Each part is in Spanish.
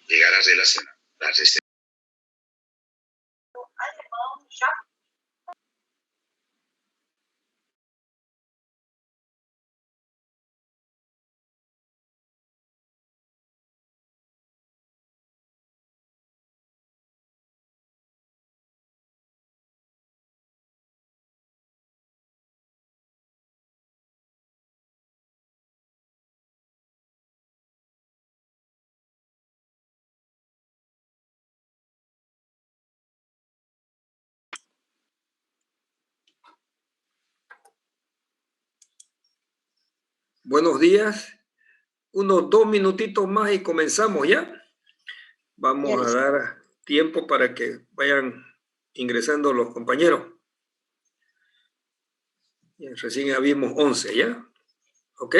llegar a relacionar las Buenos días. Unos 2 minutitos más y comenzamos ya. Vamos a dar tiempo para que vayan ingresando los compañeros. Recién habíamos 11 ya. ¿Ok?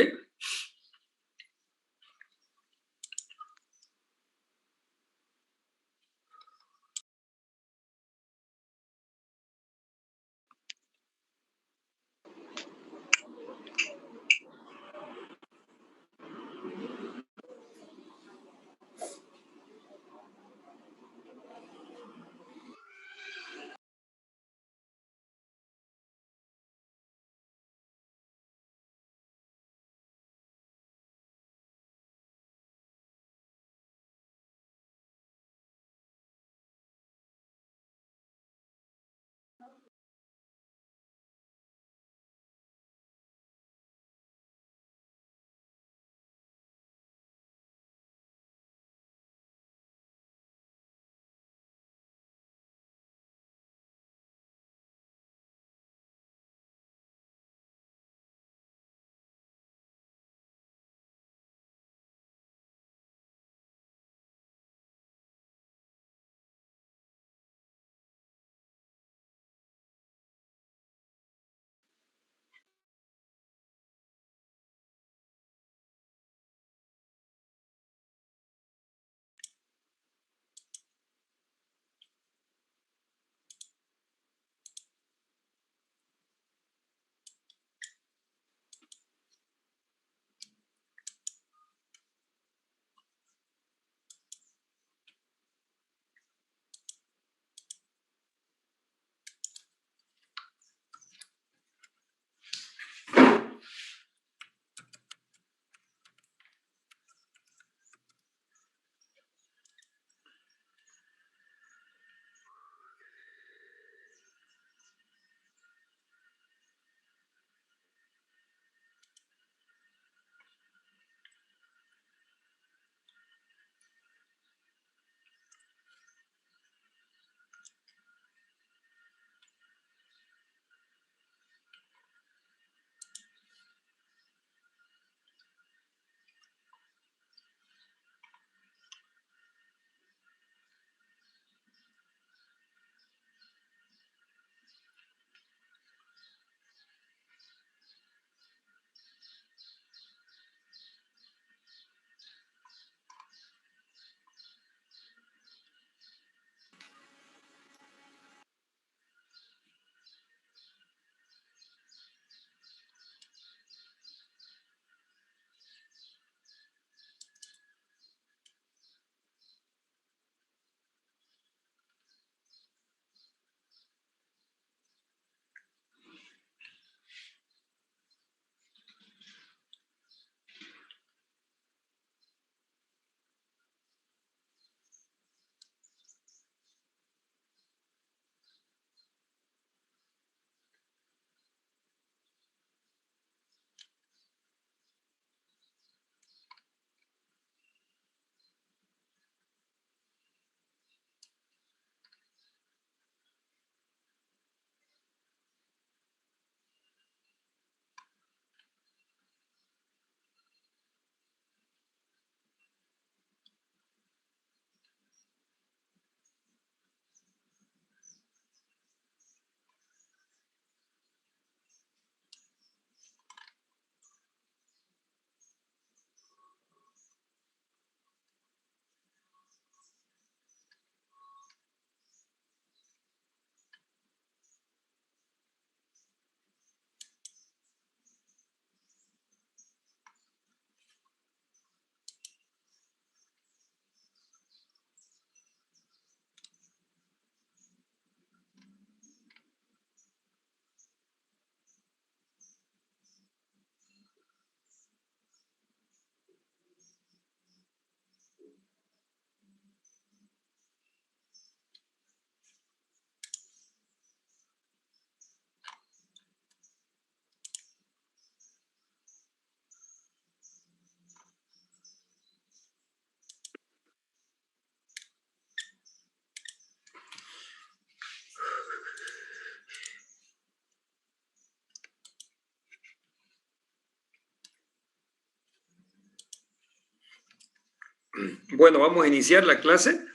Bueno, vamos a iniciar la clase.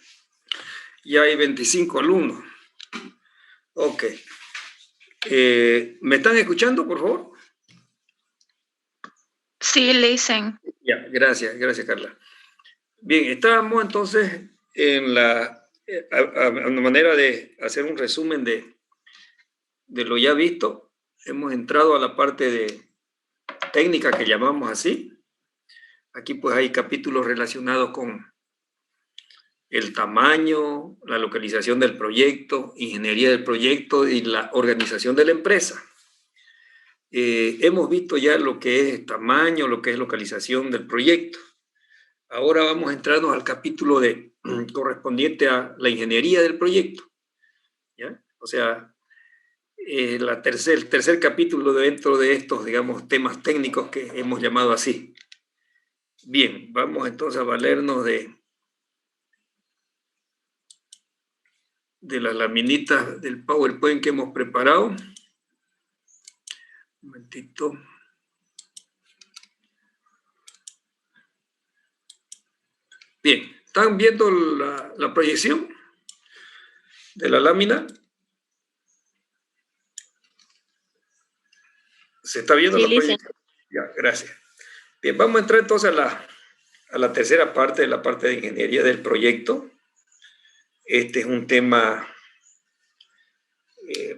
Ya hay 25 alumnos. Ok. ¿Me están escuchando, por favor? Sí, listen. Ya, gracias, Carla. Bien, estábamos entonces en una manera de hacer un resumen de lo ya visto. Hemos entrado a la parte de técnica que llamamos así. Aquí pues hay capítulos relacionados con el tamaño, la localización del proyecto, ingeniería del proyecto y la organización de la empresa. Hemos visto ya lo que es tamaño, lo que es localización del proyecto. Ahora vamos a entrarnos al capítulo correspondiente a la ingeniería del proyecto. ¿Ya? O sea, el tercer capítulo dentro de estos, digamos, temas técnicos que hemos llamado así. Bien, vamos entonces a valernos de las laminitas del PowerPoint que hemos preparado. Un momentito. Bien, ¿están viendo la proyección de la lámina? ¿Se está viendo la proyección? Ya, gracias. Bien, vamos a entrar entonces a la tercera parte, de la parte de ingeniería del proyecto. Este es un tema,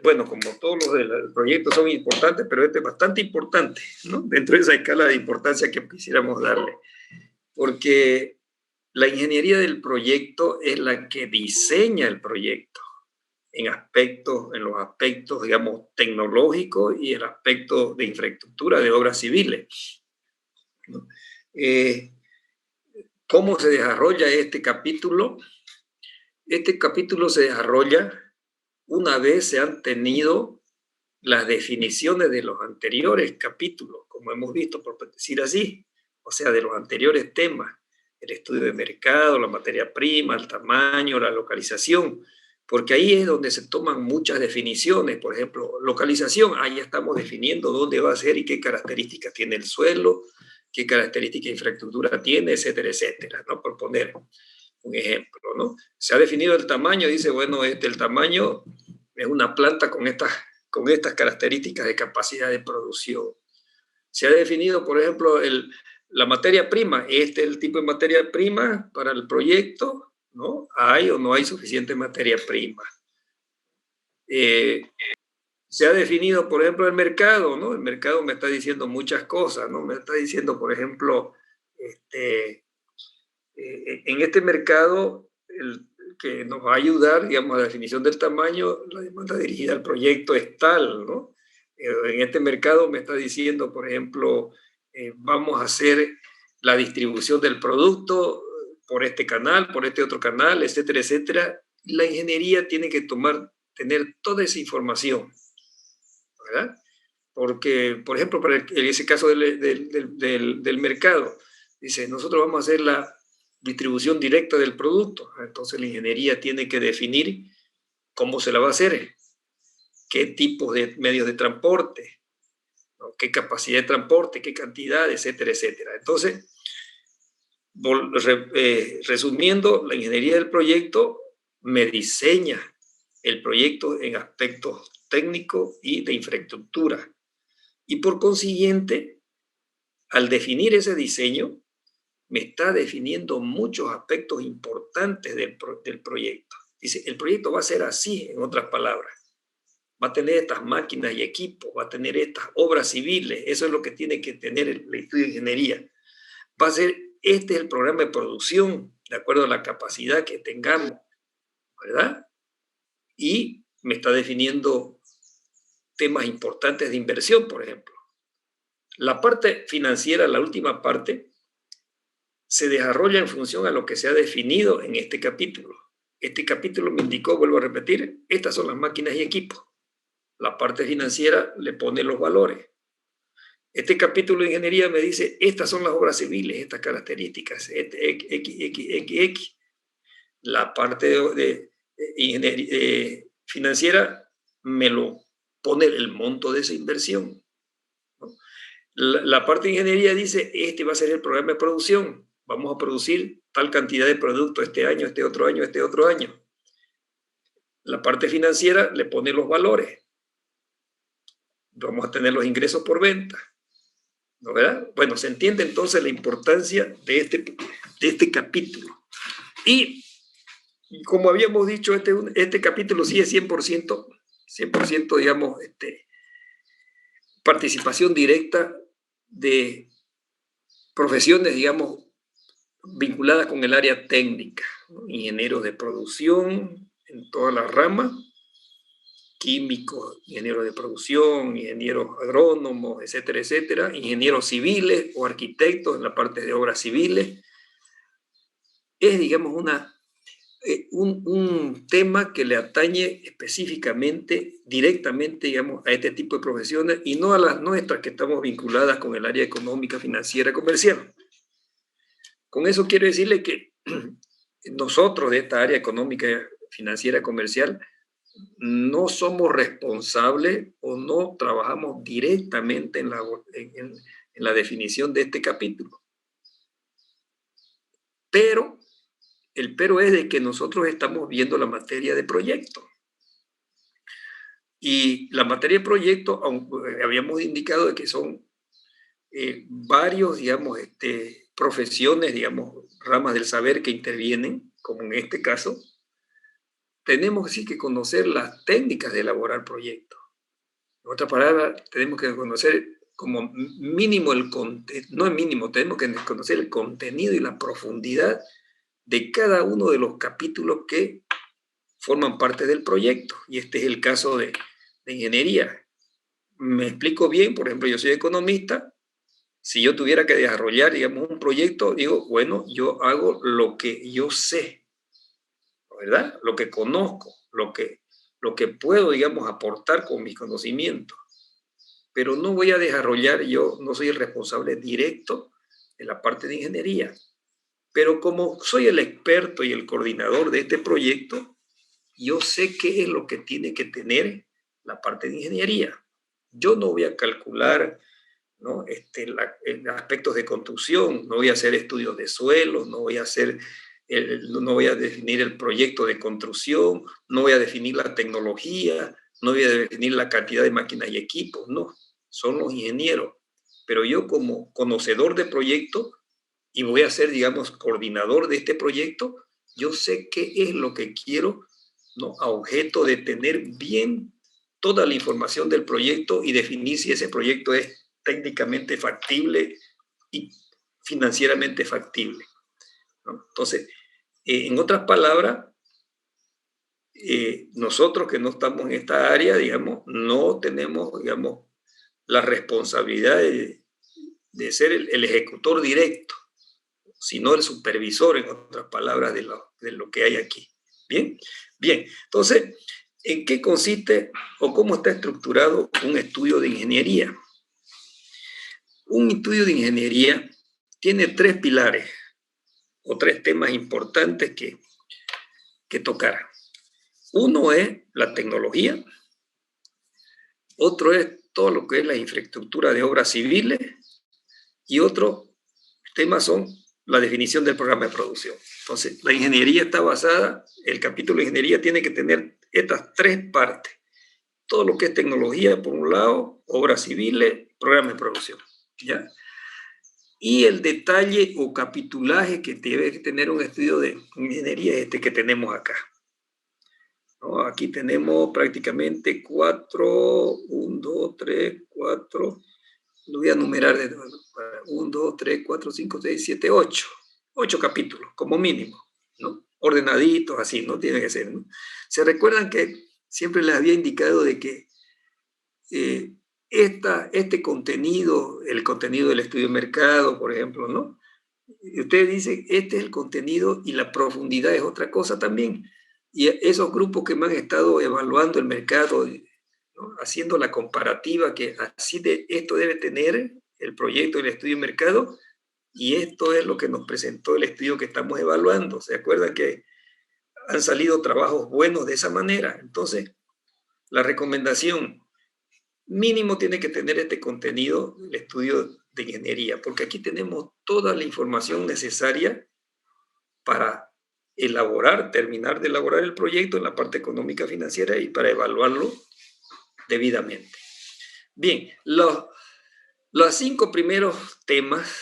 bueno, como todos los del proyecto son importantes, pero este es bastante importante, ¿no? Dentro de esa escala de importancia que quisiéramos darle. Porque la ingeniería del proyecto es la que diseña el proyecto en los aspectos, digamos, tecnológicos y el aspecto de infraestructura de obras civiles, ¿no? ¿Cómo se desarrolla este capítulo? Este capítulo se desarrolla una vez se han tenido las definiciones de los anteriores capítulos, como hemos visto, por decir así, o sea, de los anteriores temas, el estudio de mercado, la materia prima, el tamaño, la localización, porque ahí es donde se toman muchas definiciones. Por ejemplo, localización, ahí estamos definiendo dónde va a ser y qué características tiene el suelo, qué características de infraestructura tiene, etcétera, etcétera, ¿no? Por poner un ejemplo, ¿no? Se ha definido el tamaño, dice, bueno, el tamaño es una planta con estas características de capacidad de producción. Se ha definido, por ejemplo, la materia prima. Este es el tipo de materia prima para el proyecto, ¿no? ¿Hay o no hay suficiente materia prima? Se ha definido, por ejemplo, el mercado, ¿no? El mercado me está diciendo muchas cosas, ¿no? Me está diciendo, por ejemplo, en este mercado, que nos va a ayudar, digamos, a la definición del tamaño, la demanda dirigida al proyecto es tal, ¿no? En este mercado me está diciendo, por ejemplo, vamos a hacer la distribución del producto por este canal, por este otro canal, etcétera, etcétera. La ingeniería tiene que tener toda esa información, ¿verdad? Porque, por ejemplo, en ese caso del mercado, dice, nosotros vamos a hacer la distribución directa del producto. Entonces la ingeniería tiene que definir cómo se la va a hacer, qué tipos de medios de transporte, ¿no? Qué capacidad de transporte, qué cantidad, etcétera, etcétera. Entonces, resumiendo, la ingeniería del proyecto me diseña el proyecto en aspectos técnicos y de infraestructura. Y por consiguiente, al definir ese diseño, me está definiendo muchos aspectos importantes del proyecto. Dice, el proyecto va a ser así, en otras palabras. Va a tener estas máquinas y equipos, va a tener estas obras civiles. Eso es lo que tiene que tener el estudio de ingeniería. Va a ser, este es el programa de producción, de acuerdo a la capacidad que tengamos, ¿verdad? Y me está definiendo temas importantes de inversión, por ejemplo. La parte financiera, la última parte, se desarrolla en función a lo que se ha definido en este capítulo. Este capítulo me indicó, vuelvo a repetir, estas son las máquinas y equipos. La parte financiera le pone los valores. Este capítulo de ingeniería me dice, estas son las obras civiles, estas características, X. La parte de ingeniería financiera me lo pone el monto de esa inversión, ¿no? La parte de ingeniería dice, este va a ser el programa de producción. Vamos a producir tal cantidad de producto este año, este otro año, este otro año. La parte financiera le pone los valores. Vamos a tener los ingresos por venta, ¿no, verdad? Bueno, se entiende entonces la importancia de este capítulo. Y como habíamos dicho, este capítulo sí es 100%, digamos, participación directa de profesiones, digamos, vinculadas con el área técnica, ¿no? Ingenieros de producción en todas las ramas, químicos, ingenieros de producción, ingenieros agrónomos, etcétera, etcétera, ingenieros civiles o arquitectos en la parte de obras civiles. Es, digamos, un tema que le atañe específicamente, directamente, digamos, a este tipo de profesiones y no a las nuestras que estamos vinculadas con el área económica, financiera, comercial. Con eso quiero decirle que nosotros de esta área económica, financiera, comercial, no somos responsables o no trabajamos directamente en la definición de este capítulo. Pero el pero es de que nosotros estamos viendo la materia de proyecto. Y la materia de proyecto, aunque habíamos indicado de que son varios, digamos, profesiones, digamos, ramas del saber que intervienen, como en este caso, tenemos sí que conocer las técnicas de elaborar proyectos. En otras palabras, tenemos que conocer como mínimo el contenido, no es mínimo, tenemos que conocer el contenido y la profundidad de cada uno de los capítulos que forman parte del proyecto. Y este es el caso de ingeniería. Me explico bien, por ejemplo, yo soy economista. Si yo tuviera que desarrollar, digamos, un proyecto, digo, bueno, yo hago lo que yo sé, ¿verdad? Lo que conozco, lo que puedo, digamos, aportar con mis conocimientos. Pero no voy a desarrollar, yo no soy el responsable directo de la parte de ingeniería. Pero como soy el experto y el coordinador de este proyecto, yo sé qué es lo que tiene que tener la parte de ingeniería. Yo no voy a calcular, ¿no? Aspectos de construcción, no voy a hacer estudios de suelo, no voy a definir el proyecto de construcción, no voy a definir la tecnología, no voy a definir la cantidad de máquinas y equipos, no, son los ingenieros. Pero yo como conocedor de proyecto y voy a ser, digamos, coordinador de este proyecto, yo sé qué es lo que quiero, ¿no? A objeto de tener bien toda la información del proyecto y definir si ese proyecto es técnicamente factible y financieramente factible, ¿no? Entonces, en otras palabras, nosotros que no estamos en esta área, digamos, no tenemos, digamos, la responsabilidad de ser el ejecutor directo, sino el supervisor, en otras palabras, de lo que hay aquí. Bien, bien. Entonces, ¿en qué consiste o cómo está estructurado un estudio de ingeniería? Un estudio de ingeniería tiene tres pilares o tres temas importantes que tocar. Uno es la tecnología, otro es todo lo que es la infraestructura de obras civiles y otro tema son la definición del programa de producción. Entonces, la ingeniería está basada, el capítulo de ingeniería tiene que tener estas tres partes. Todo lo que es tecnología, por un lado, obras civiles, programa de producción, ¿ya? Y el detalle o capitulaje que debe tener un estudio de ingeniería es este que tenemos acá, ¿no? Aquí tenemos prácticamente 4, 1, 2, 3, 4, lo voy a numerar de 1, 2, 3, 4, 5, 6, 7, 8. 8 capítulos, como mínimo, ¿no? Ordenaditos, así, ¿no? Tiene que ser, ¿no? Se recuerdan que siempre les había indicado de que este contenido, el contenido del estudio de mercado, por ejemplo, ¿no? Y ustedes dicen, este es el contenido y la profundidad es otra cosa también. Y esos grupos que me han estado evaluando el mercado, ¿no? Haciendo la comparativa que así esto debe tener el proyecto del estudio de mercado y esto es lo que nos presentó el estudio que estamos evaluando. ¿Se acuerdan que han salido trabajos buenos de esa manera? Entonces, la recomendación mínimo tiene que tener este contenido, el estudio de ingeniería, porque aquí tenemos toda la información necesaria para terminar de elaborar el proyecto en la parte económica financiera y para evaluarlo debidamente. Bien, los 5 primeros temas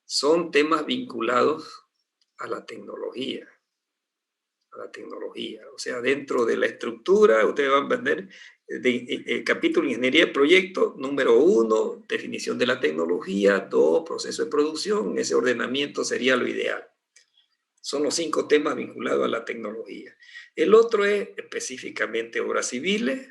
son temas vinculados a la tecnología. O sea, dentro de la estructura, ustedes van a ver el capítulo Ingeniería de Proyecto, número 1, definición de la tecnología, 2, proceso de producción, ese ordenamiento sería lo ideal. Son los 5 temas vinculados a la tecnología. El otro es específicamente obras civiles,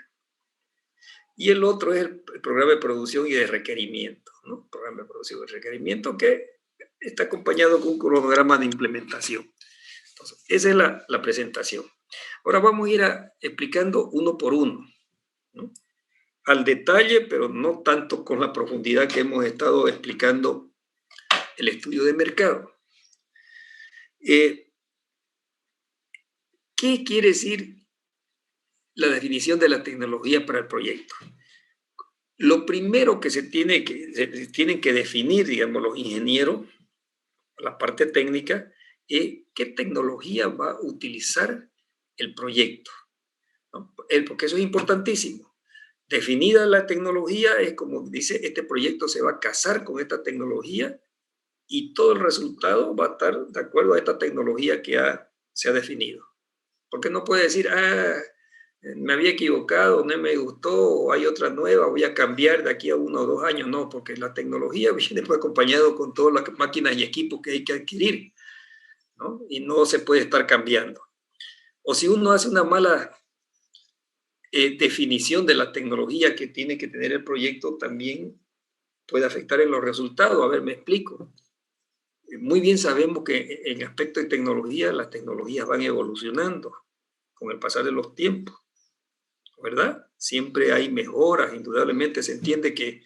y el otro es el programa de producción y de requerimiento, ¿no? Programa de producción y de requerimiento que está acompañado con un cronograma de implementación. Entonces, esa es la presentación. Ahora vamos a ir explicando uno por uno, ¿no? Al detalle, pero no tanto con la profundidad que hemos estado explicando el estudio de mercado. ¿Qué quiere decir la definición de la tecnología para el proyecto? Lo primero que se tienen que definir, digamos, los ingenieros, la parte técnica, es qué tecnología va a utilizar el proyecto, ¿no? Porque eso es importantísimo. Definida la tecnología, es como dice, este proyecto se va a casar con esta tecnología y todo el resultado va a estar de acuerdo a esta tecnología que se ha definido. Porque no puede decir, me había equivocado, no me gustó, o hay otra nueva, voy a cambiar de aquí a 1 o 2 años. No, porque la tecnología viene pues acompañado con todas las máquinas y equipos que hay que adquirir, ¿no? Y no se puede estar cambiando. O si uno hace una mala definición de la tecnología que tiene que tener el proyecto, también puede afectar en los resultados. A ver, me explico. Muy bien sabemos que en aspecto de tecnología, las tecnologías van evolucionando con el pasar de los tiempos, ¿verdad? Siempre hay mejoras, indudablemente se entiende que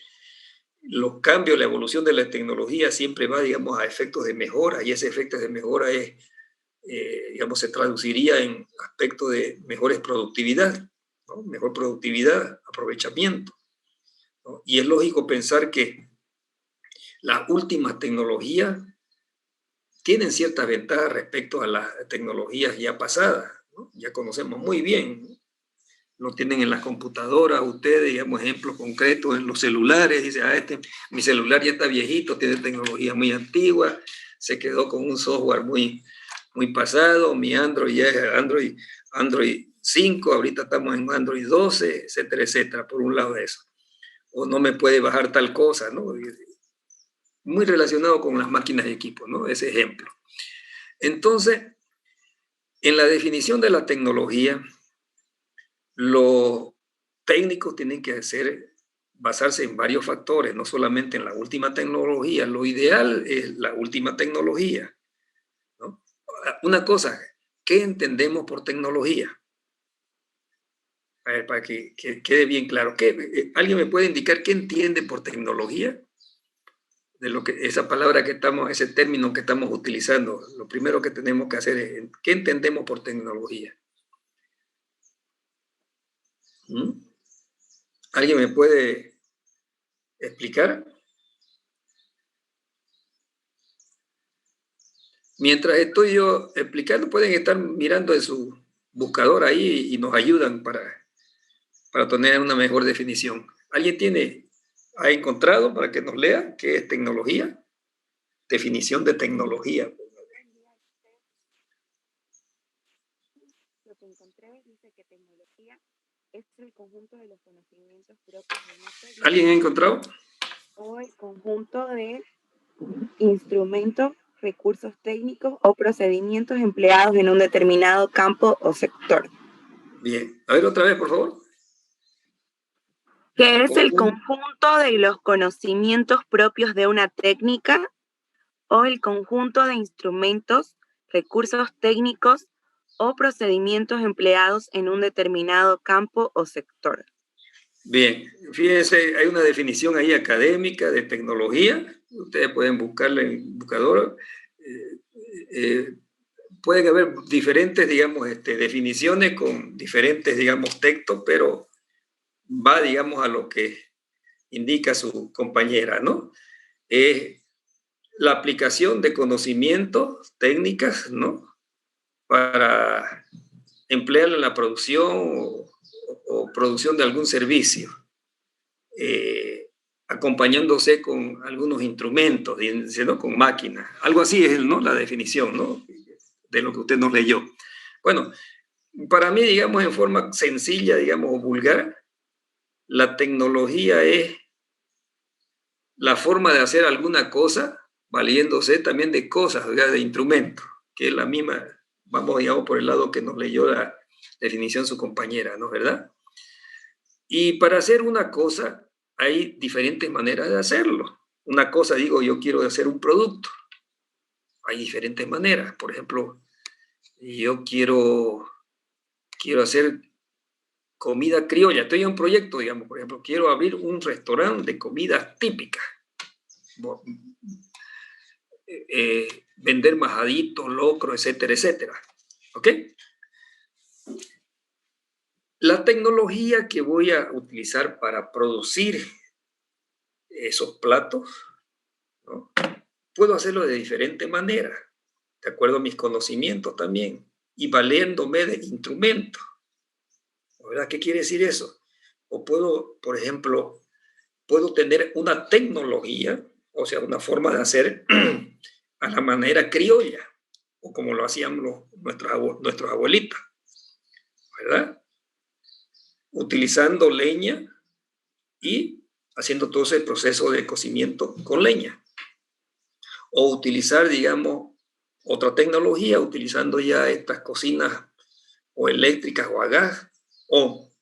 los cambios, la evolución de la tecnología siempre va, digamos, a efectos de mejora, y ese efecto de mejora digamos, se traduciría en aspectos de mejores productividad, ¿no? Mejor productividad, aprovechamiento, ¿no? Y es lógico pensar que las últimas tecnologías tienen ciertas ventajas respecto a las tecnologías ya pasadas, ¿no? Ya conocemos muy bien, ¿no? Lo tienen en las computadoras, ustedes, digamos, ejemplos concretos en los celulares, dice, mi celular ya está viejito, tiene tecnología muy antigua, se quedó con un software muy pasado, mi Android ya es Android 5, ahorita estamos en Android 12, etcétera, etcétera, por un lado de eso. O no me puede bajar tal cosa, ¿no? Muy relacionado con las máquinas y equipos, ¿no? Ese ejemplo. Entonces, en la definición de la tecnología, los técnicos tienen que basarse en varios factores, no solamente en la última tecnología. Lo ideal es la última tecnología, ¿no? Una cosa, ¿qué entendemos por tecnología? A ver, para que quede bien claro. ¿Alguien me puede indicar qué entiende por tecnología? De lo que esa palabra ese término que estamos utilizando. Lo primero que tenemos que hacer es, ¿qué entendemos por tecnología? ¿Alguien me puede explicar? Mientras estoy yo explicando, pueden estar mirando en su buscador ahí y nos ayudan para tener una mejor definición. ¿Alguien ha encontrado para que nos lea qué es tecnología? Definición de tecnología. Lo que encontré dice que tecnología es el conjunto de los conocimientos propios de una técnica. ¿Alguien ha encontrado? O el conjunto de instrumentos, recursos técnicos o procedimientos empleados en un determinado campo o sector. Bien. A ver otra vez, por favor. Que es el conjunto de los conocimientos propios de una técnica o el conjunto de instrumentos, recursos técnicos o procedimientos empleados en un determinado campo o sector. Bien, fíjense, hay una definición ahí académica de tecnología. Ustedes pueden buscarla en el buscador. Pueden haber diferentes, digamos, definiciones con diferentes, digamos, textos, pero va, digamos, a lo que indica su compañera, ¿no? la aplicación de conocimientos, técnicas, ¿no? Para emplearla en la producción o producción de algún servicio, acompañándose con algunos instrumentos, ¿no? Con máquinas. Algo así es, ¿no? La definición, ¿no? De lo que usted nos leyó. Bueno, para mí, digamos, en forma sencilla, digamos, o vulgar, la tecnología es la forma de hacer alguna cosa valiéndose también de cosas, ¿verdad? De instrumentos, que es la misma, vamos, digamos, por el lado que nos leyó la definición su compañera, ¿no? ¿Verdad? Y para hacer una cosa hay diferentes maneras de hacerlo. Una cosa, digo, yo quiero hacer un producto. Hay diferentes maneras. Por ejemplo, yo quiero hacer comida criolla. Estoy en un proyecto, digamos, por ejemplo, quiero abrir un restaurante de comidas típicas. Vender majadito, locro, etcétera, etcétera. ¿Ok? La tecnología que voy a utilizar para producir esos platos, ¿no? Puedo hacerlo de diferente manera, de acuerdo a mis conocimientos también, y valiéndome de instrumentos. ¿Verdad? ¿Qué quiere decir eso? O puedo, por ejemplo, puedo tener una tecnología, o sea, una forma de hacer a la manera criolla, o como lo hacían nuestros abuelitos, ¿verdad? Utilizando leña y haciendo todo ese proceso de cocimiento con leña. O utilizar, digamos, otra tecnología, utilizando ya estas cocinas o eléctricas o a gas, o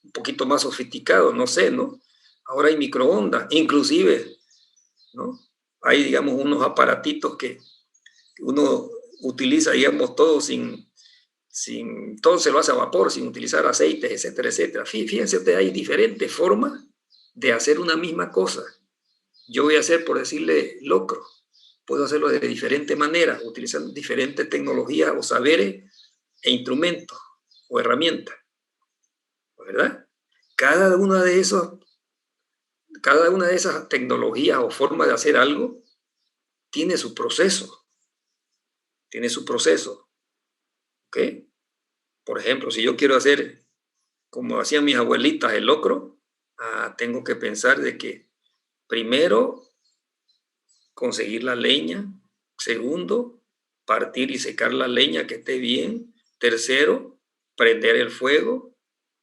un poquito más sofisticado, no sé, ¿no? Ahora hay microondas, inclusive, ¿no? Hay, digamos, unos aparatitos que uno utiliza, digamos, todo todo se lo hace a vapor, sin utilizar aceites, etcétera, etcétera. Fíjense ustedes, hay diferentes formas de hacer una misma cosa. Yo voy a hacer, por decirle, locro. Puedo hacerlo de diferentes maneras, utilizando diferentes tecnologías o saberes e instrumentos o herramientas, ¿verdad? Cada una de esas tecnologías o formas de hacer algo tiene su proceso, ¿ok? Por ejemplo, si yo quiero hacer, como hacían mis abuelitas, el locro, tengo que pensar de que primero conseguir la leña, segundo, partir y secar la leña que esté bien, tercero, prender el fuego,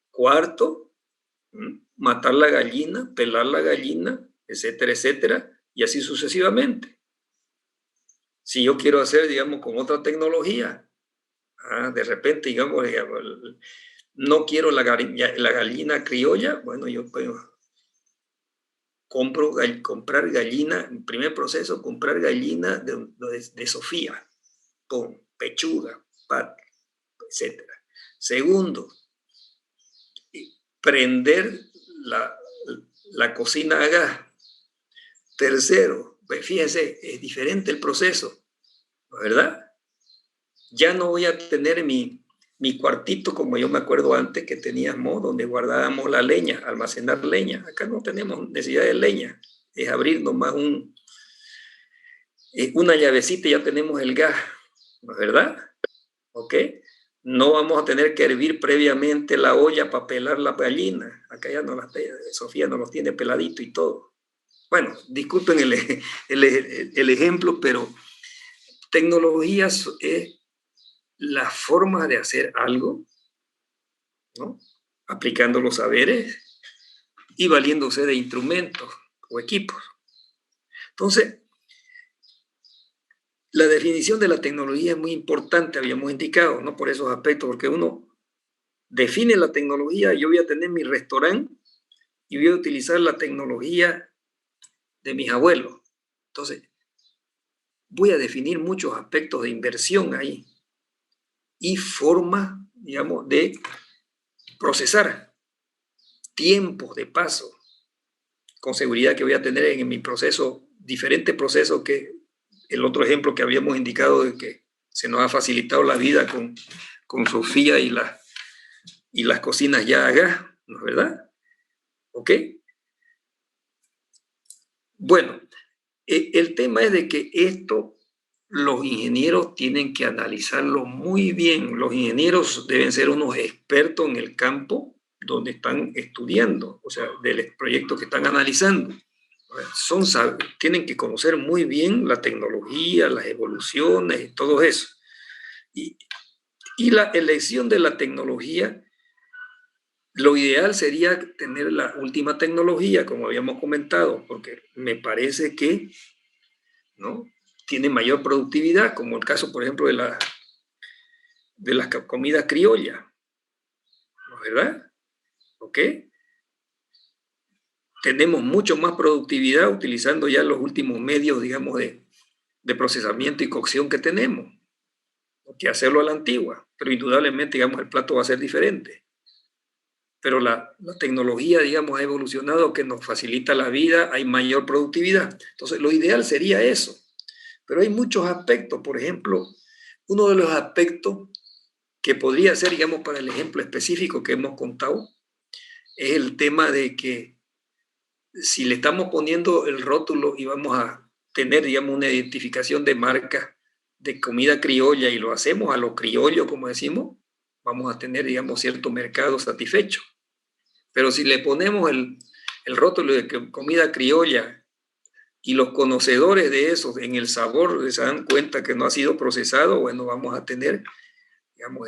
cuarto, matar la gallina, pelar la gallina, etcétera, etcétera, y así sucesivamente. Si yo quiero hacer, digamos, con otra tecnología, de repente, digamos, no quiero la gallina criolla, bueno, yo puedo comprar gallina, en primer proceso, comprar gallina de Sofía, con pechuga, pata, etcétera. Segundo, prender la cocina a gas. Tercero, pues fíjense, es diferente el proceso, ¿verdad? Ya no voy a tener mi cuartito como yo me acuerdo antes que teníamos, donde guardábamos la leña, almacenar leña. Acá no tenemos necesidad de leña, es abrir nomás una llavecita y ya tenemos el gas, ¿verdad? ¿Ok? No vamos a tener que hervir previamente la olla para pelar la gallina. Acá ya Sofía nos los tiene peladito y todo. Bueno, disculpen el ejemplo, pero tecnología es la forma de hacer algo, ¿no? Aplicando los saberes y valiéndose de instrumentos o equipos. Entonces, la definición de la tecnología es muy importante, habíamos indicado, ¿no? Por esos aspectos, porque uno define la tecnología, yo voy a tener mi restaurante y voy a utilizar la tecnología de mis abuelos. Entonces, voy a definir muchos aspectos de inversión ahí y forma, digamos, de procesar, tiempos de paso, con seguridad que voy a tener en mi proceso, diferentes procesos que el otro ejemplo que habíamos indicado de que se nos ha facilitado la vida con Sofía y las cocinas ya a gas, ¿no es verdad? ¿Ok? Bueno, El tema es de que esto los ingenieros tienen que analizarlo muy bien. Los ingenieros deben ser unos expertos en el campo donde están estudiando, o sea, del proyecto que están analizando. Tienen que conocer muy bien la tecnología, las evoluciones y todo eso. Y la elección de la tecnología, lo ideal sería tener la última tecnología, como habíamos comentado, porque me parece que, ¿no?, tiene mayor productividad, como el caso, por ejemplo, de la comida criolla, ¿no es verdad? ¿Ok? Tenemos mucho más productividad utilizando ya los últimos medios, digamos, de procesamiento y cocción que tenemos, que hacerlo a la antigua, pero indudablemente, digamos, el plato va a ser diferente. Pero la tecnología, digamos, ha evolucionado, que nos facilita la vida, hay mayor productividad. Entonces, lo ideal sería eso. Pero hay muchos aspectos. Por ejemplo, uno de los aspectos que podría ser, digamos, para el ejemplo específico que hemos contado, es el tema de que si le estamos poniendo el rótulo y vamos a tener, digamos, una identificación de marca de comida criolla y lo hacemos a lo criollo, como decimos, vamos a tener, digamos, cierto mercado satisfecho. Pero si le ponemos el rótulo de comida criolla y los conocedores de eso en el sabor se dan cuenta que no ha sido procesado, bueno, vamos a tener, digamos,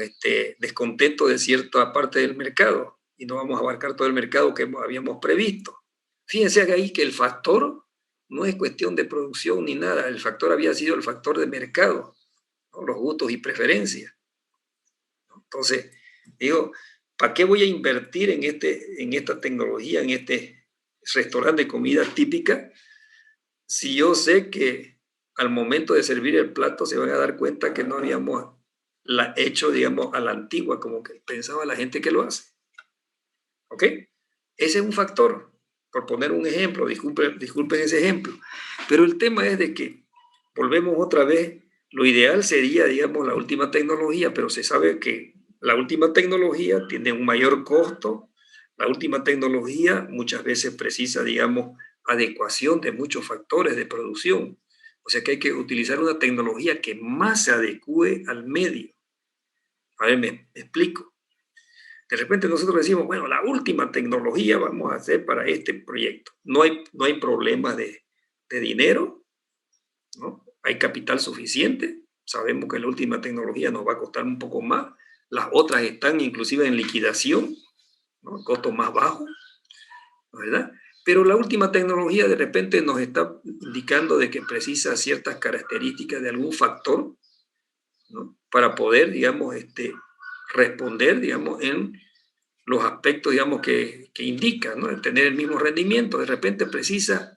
descontento de cierta parte del mercado y no vamos a abarcar todo el mercado que habíamos previsto. Fíjense ahí que el factor no es cuestión de producción ni nada, el factor había sido el factor de mercado, ¿no?, los gustos y preferencias. Entonces, digo, ¿para qué voy a invertir en esta tecnología, en este restaurante de comida típica, si yo sé que al momento de servir el plato se van a dar cuenta que no habíamos hecho, digamos, a la antigua, como que pensaba la gente que lo hace? ¿Ok? Ese es un factor, por poner un ejemplo, disculpen ese ejemplo. Pero el tema es de que, volvemos otra vez, lo ideal sería, digamos, la última tecnología, pero se sabe que la última tecnología tiene un mayor costo, la última tecnología muchas veces precisa, digamos, adecuación de muchos factores de producción. O sea que hay que utilizar una tecnología que más se adecue al medio. A ver, me explico. De repente nosotros decimos, bueno, la última tecnología vamos a hacer para este proyecto. No hay problema de dinero, ¿no? Hay capital suficiente. Sabemos que la última tecnología nos va a costar un poco más. Las otras están inclusive en liquidación, ¿no?, costo más bajo, ¿verdad? Pero la última tecnología de repente nos está indicando de que precisa ciertas características de algún factor, ¿no?, para poder, digamos, responder, digamos, en los aspectos, digamos, que indican, ¿no?, tener el mismo rendimiento. De repente precisa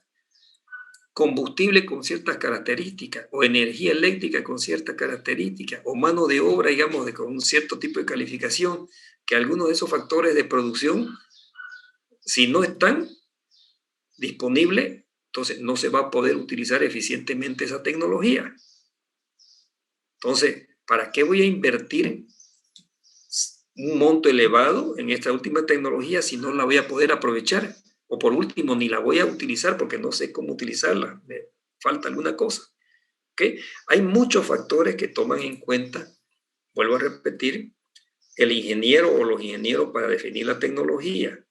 combustible con ciertas características, o energía eléctrica con ciertas características, o mano de obra, digamos, con un cierto tipo de calificación, que algunos de esos factores de producción, si no están disponibles, entonces no se va a poder utilizar eficientemente esa tecnología. Entonces, ¿para qué voy a invertir un monto elevado en esta última tecnología si no la voy a poder aprovechar? O por último, ni la voy a utilizar porque no sé cómo utilizarla, me falta alguna cosa. ¿Okay? Hay muchos factores que toman en cuenta, vuelvo a repetir, el ingeniero o los ingenieros para definir la tecnología.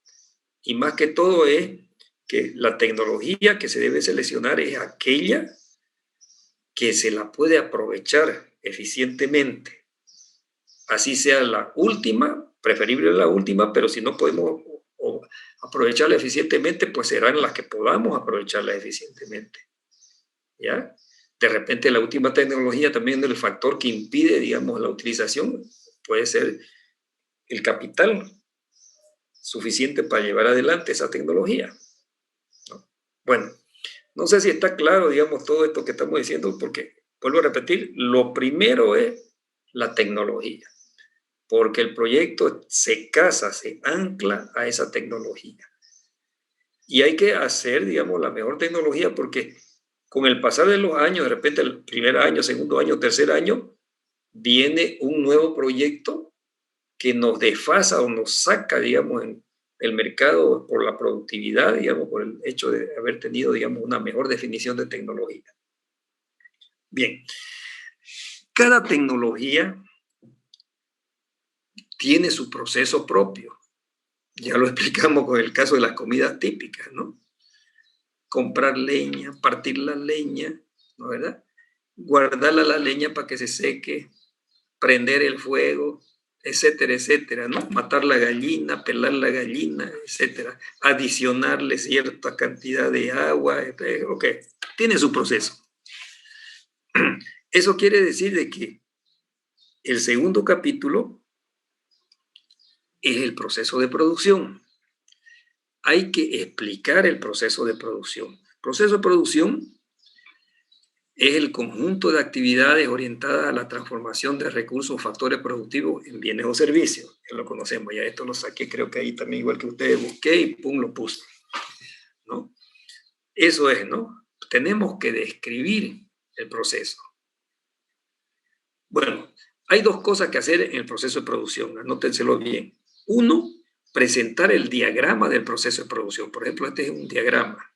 Y más que todo es que la tecnología que se debe seleccionar es aquella que se la puede aprovechar eficientemente. Así sea la última, preferible la última, pero si no podemos aprovecharla eficientemente, pues serán las que podamos aprovecharla eficientemente. ¿Ya? De repente la última tecnología también, el factor que impide, digamos, la utilización puede ser el capital suficiente para llevar adelante esa tecnología, ¿no? Bueno, no sé si está claro, digamos, todo esto que estamos diciendo, porque, vuelvo a repetir, lo primero es la tecnología, porque el proyecto se casa, se ancla a esa tecnología. Y hay que hacer, digamos, la mejor tecnología, porque con el pasar de los años, de repente el primer año, segundo año, tercer año, viene un nuevo proyecto que nos desfasa o nos saca, digamos, el mercado por la productividad, digamos, por el hecho de haber tenido, digamos, una mejor definición de tecnología. Bien, cada tecnología tiene su proceso propio. Ya lo explicamos con el caso de las comidas típicas, ¿no? Comprar leña, partir la leña, ¿no, verdad? Guardarla la leña para que se seque, prender el fuego, etcétera, etcétera, ¿no? Matar la gallina, pelar la gallina, etcétera. Adicionarle cierta cantidad de agua, ok, tiene su proceso. Eso quiere decir de que el segundo capítulo es el proceso de producción. Hay que explicar el proceso de producción. El proceso de producción es el conjunto de actividades orientadas a la transformación de recursos o factores productivos en bienes o servicios. Ya lo conocemos, ya esto lo saqué, creo que ahí también, igual que ustedes, busqué y pum, lo puse, ¿no? Eso es, ¿no? Tenemos que describir el proceso. Bueno, hay dos cosas que hacer en el proceso de producción, anótenselo bien. Uno, presentar el diagrama del proceso de producción. Por ejemplo, este es un diagrama.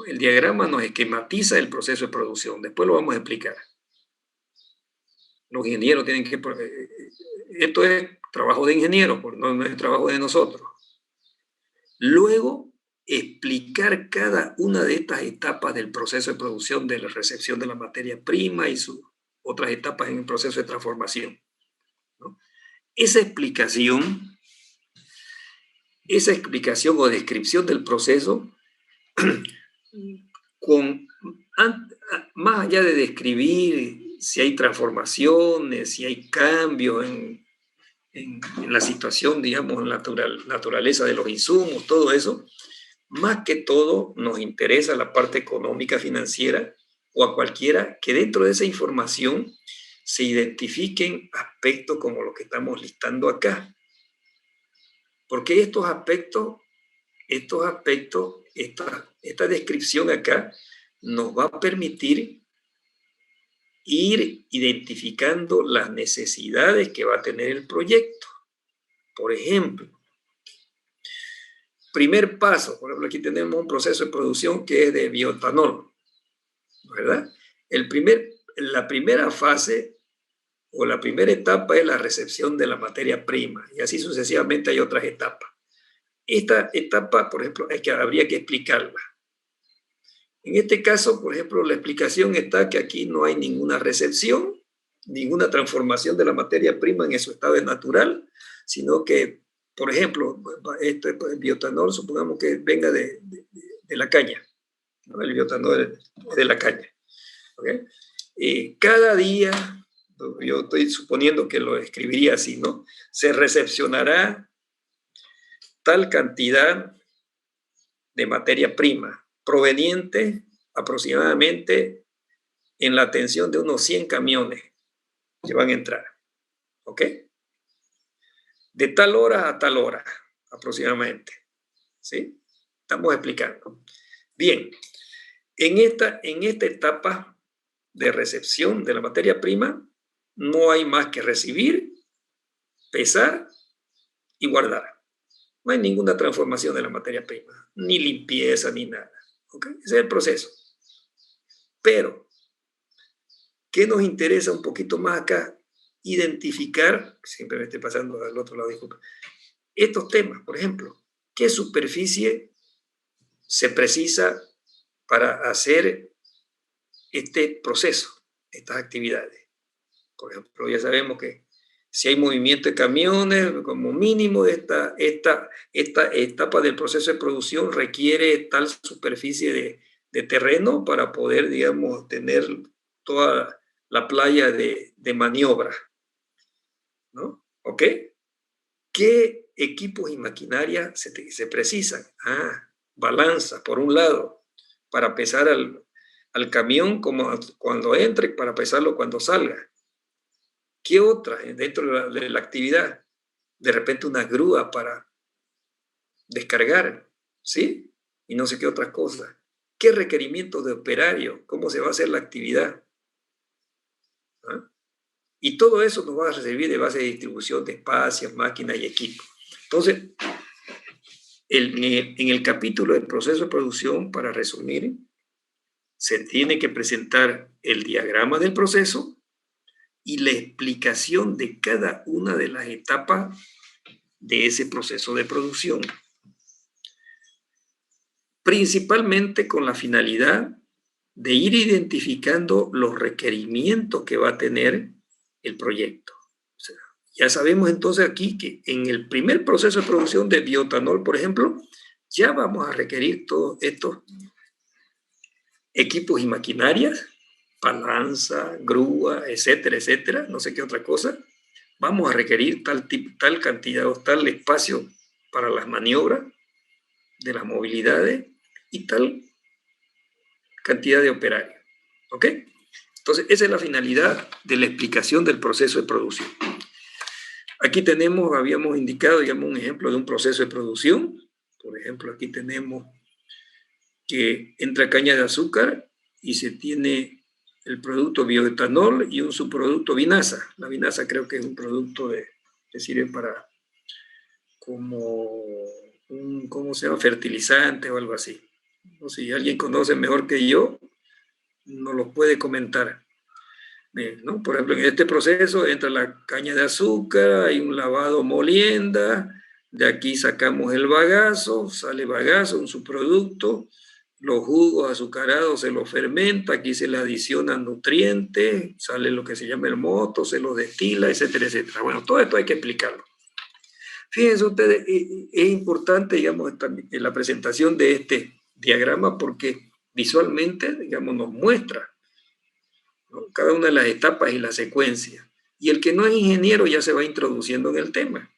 El diagrama nos esquematiza el proceso de producción. Después lo vamos a explicar. Los ingenieros tienen que... Esto es trabajo de ingenieros, no es trabajo de nosotros. Luego, explicar cada una de estas etapas del proceso de producción, de la recepción de la materia prima y sus otras etapas en el proceso de transformación, ¿no? Esa explicación o descripción del proceso, más allá de describir si hay transformaciones, si hay cambios en la situación, digamos, naturaleza de los insumos, todo eso, más que todo nos interesa la parte económica, financiera, o a cualquiera que dentro de esa información se identifiquen aspectos como los que estamos listando acá. Porque estos aspectos, esta descripción acá nos va a permitir ir identificando las necesidades que va a tener el proyecto. Por ejemplo, primer paso, por ejemplo, aquí tenemos un proceso de producción que es de bioetanol, ¿verdad? La primera fase o la primera etapa es la recepción de la materia prima y así sucesivamente hay otras etapas. Esta etapa, por ejemplo, habría que explicarla. En este caso, por ejemplo, la explicación está que aquí no hay ninguna recepción, ninguna transformación de la materia prima en su estado natural, sino que, por ejemplo, este bioetanol, supongamos que venga de la caña, ¿no? El bioetanol es de la caña. ¿Okay? Cada día, yo estoy suponiendo que lo escribiría así, ¿no? Se recepcionará tal cantidad de materia prima proveniente aproximadamente en la atención de unos 100 camiones que van a entrar. ¿Ok? De tal hora a tal hora, aproximadamente. ¿Sí? Estamos explicando. Bien, en esta etapa de recepción de la materia prima, no hay más que recibir, pesar y guardar. No hay ninguna transformación de la materia prima, ni limpieza, ni nada. ¿Okay? Ese es el proceso. Pero, ¿qué nos interesa un poquito más acá? Identificar, siempre me estoy pasando al otro lado, disculpa, estos temas, por ejemplo, ¿qué superficie se precisa para hacer este proceso, estas actividades? Por ejemplo, ya sabemos que si hay movimiento de camiones, como mínimo esta etapa del proceso de producción requiere tal superficie de terreno para poder, digamos, tener toda la playa de maniobra, ¿no? ¿Ok? ¿Qué equipos y maquinaria se precisan? Balanza, por un lado, para pesar al camión como cuando entre, para pesarlo cuando salga. ¿Qué otra dentro de la actividad? De repente una grúa para descargar, ¿sí? Y no sé qué otras cosas. ¿Qué requerimientos de operario? ¿Cómo se va a hacer la actividad? ¿Ah? Y todo eso nos va a servir de base de distribución de espacios, máquinas y equipos. Entonces, En el capítulo del proceso de producción, para resumir, se tiene que presentar el diagrama del proceso y la explicación de cada una de las etapas de ese proceso de producción, principalmente con la finalidad de ir identificando los requerimientos que va a tener el proyecto. O sea, ya sabemos entonces aquí que en el primer proceso de producción de bioetanol, por ejemplo, ya vamos a requerir todos estos equipos y maquinarias, balanza, grúa, etcétera, etcétera, no sé qué otra cosa. Vamos a requerir tal cantidad o tal espacio para las maniobras de las movilidades y tal cantidad de operarios. ¿Ok? Entonces, esa es la finalidad de la explicación del proceso de producción. Aquí tenemos, habíamos indicado, digamos, un ejemplo de un proceso de producción. Por ejemplo, aquí tenemos que entra caña de azúcar y se tiene el producto bioetanol y un subproducto vinaza. La vinaza creo que es un producto que sirve para como un, ¿cómo se llama? Fertilizante o algo así. O si alguien conoce mejor que yo, nos lo puede comentar. ¿No? Por ejemplo, en este proceso entra la caña de azúcar, hay un lavado molienda, de aquí sacamos el bagazo, sale bagazo, un subproducto, los jugos azucarados se los fermenta, aquí se le adicionan nutrientes, sale lo que se llama el mosto, se los destila, etcétera, etcétera. Bueno, todo esto hay que explicarlo. Fíjense ustedes, es importante, digamos, en la presentación de este diagrama porque visualmente, digamos, nos muestra, ¿no?, cada una de las etapas y la secuencia. Y el que no es ingeniero ya se va introduciendo en el tema.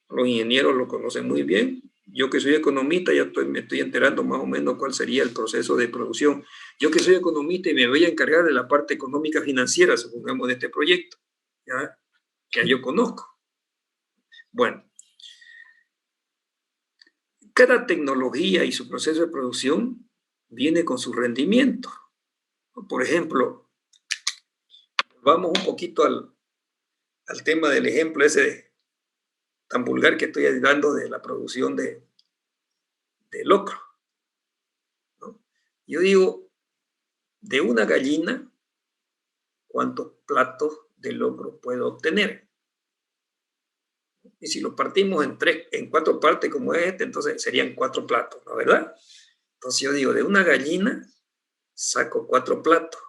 Los ingenieros lo conocen muy bien. Yo que soy economista ya me estoy enterando más o menos cuál sería el proceso de producción. Yo que soy economista y me voy a encargar de la parte económica financiera, supongamos, de este proyecto, ya yo conozco. Bueno, cada tecnología y su proceso de producción viene con su rendimiento. Por ejemplo, vamos un poquito al tema del ejemplo ese tan vulgar que estoy dando de la producción de locro, ¿no? Yo digo, de una gallina, ¿cuántos platos de locro puedo obtener? Y si lo partimos en 4 partes como es este, entonces serían 4 platos, ¿no? ¿Verdad? Entonces yo digo, de una gallina saco 4 platos.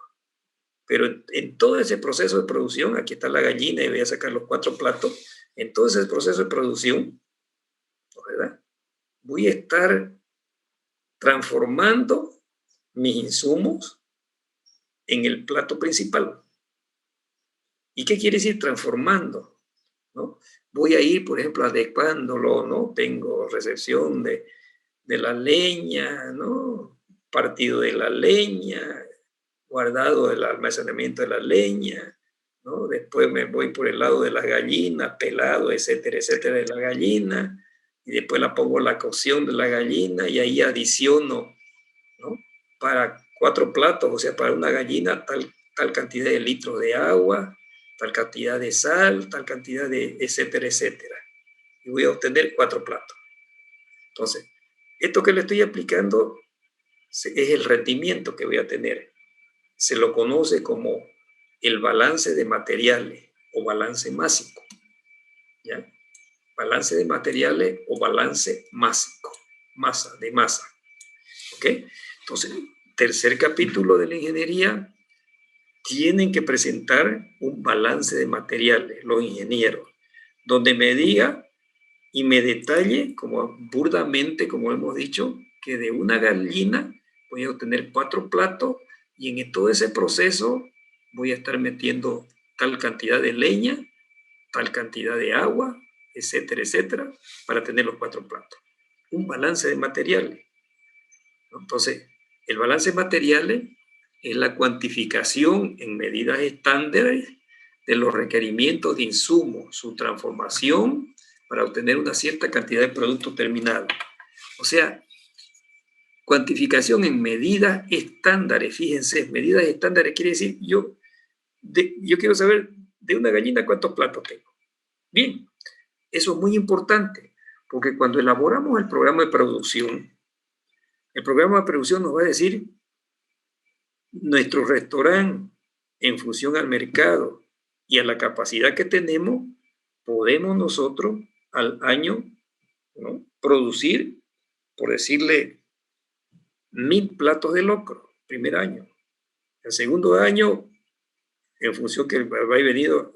Pero en todo ese proceso de producción, aquí está la gallina y voy a sacar los 4 platos, en todo ese proceso de producción, ¿verdad?, voy a estar transformando mis insumos en el plato principal. ¿Y qué quiere decir transformando? ¿No? Voy a ir, por ejemplo, adecuándolo, ¿no? Tengo recepción de la leña, ¿no? Partido de la leña, guardado el almacenamiento de la leña, ¿no? Después me voy por el lado de las gallinas, pelado, etcétera, etcétera, de la gallina, y después la pongo la cocción de la gallina y ahí adiciono, ¿no?, para 4 platos, o sea, para una gallina tal cantidad de litros de agua, tal cantidad de sal, tal cantidad de etcétera, etcétera. Y voy a obtener 4 platos. Entonces, esto que le estoy aplicando es el rendimiento que voy a tener. Se lo conoce como el balance de materiales o balance másico, ¿ya? Balance de materiales o balance másico, de masa, ¿ok? Entonces, tercer capítulo de la ingeniería, tienen que presentar un balance de materiales, los ingenieros, donde me diga y me detalle, como burdamente, como hemos dicho, que de una gallina voy a obtener 4 platos y en todo ese proceso voy a estar metiendo tal cantidad de leña, tal cantidad de agua, etcétera, etcétera, para tener los 4 platos. Un balance de materiales. Entonces, el balance de materiales es la cuantificación en medidas estándares de los requerimientos de insumos, su transformación para obtener una cierta cantidad de producto terminado. O sea, cuantificación en medidas estándares. Fíjense, medidas estándares quiere decir, yo quiero saber de una gallina cuántos platos tengo. Bien, eso es muy importante, Porque cuando elaboramos el programa de producción nos va a decir nuestro restaurante en función al mercado y a la capacidad que tenemos, podemos nosotros al año, ¿no?, producir, por decirle, 1000 platos de locro, primer año. El segundo año, en función que va y venido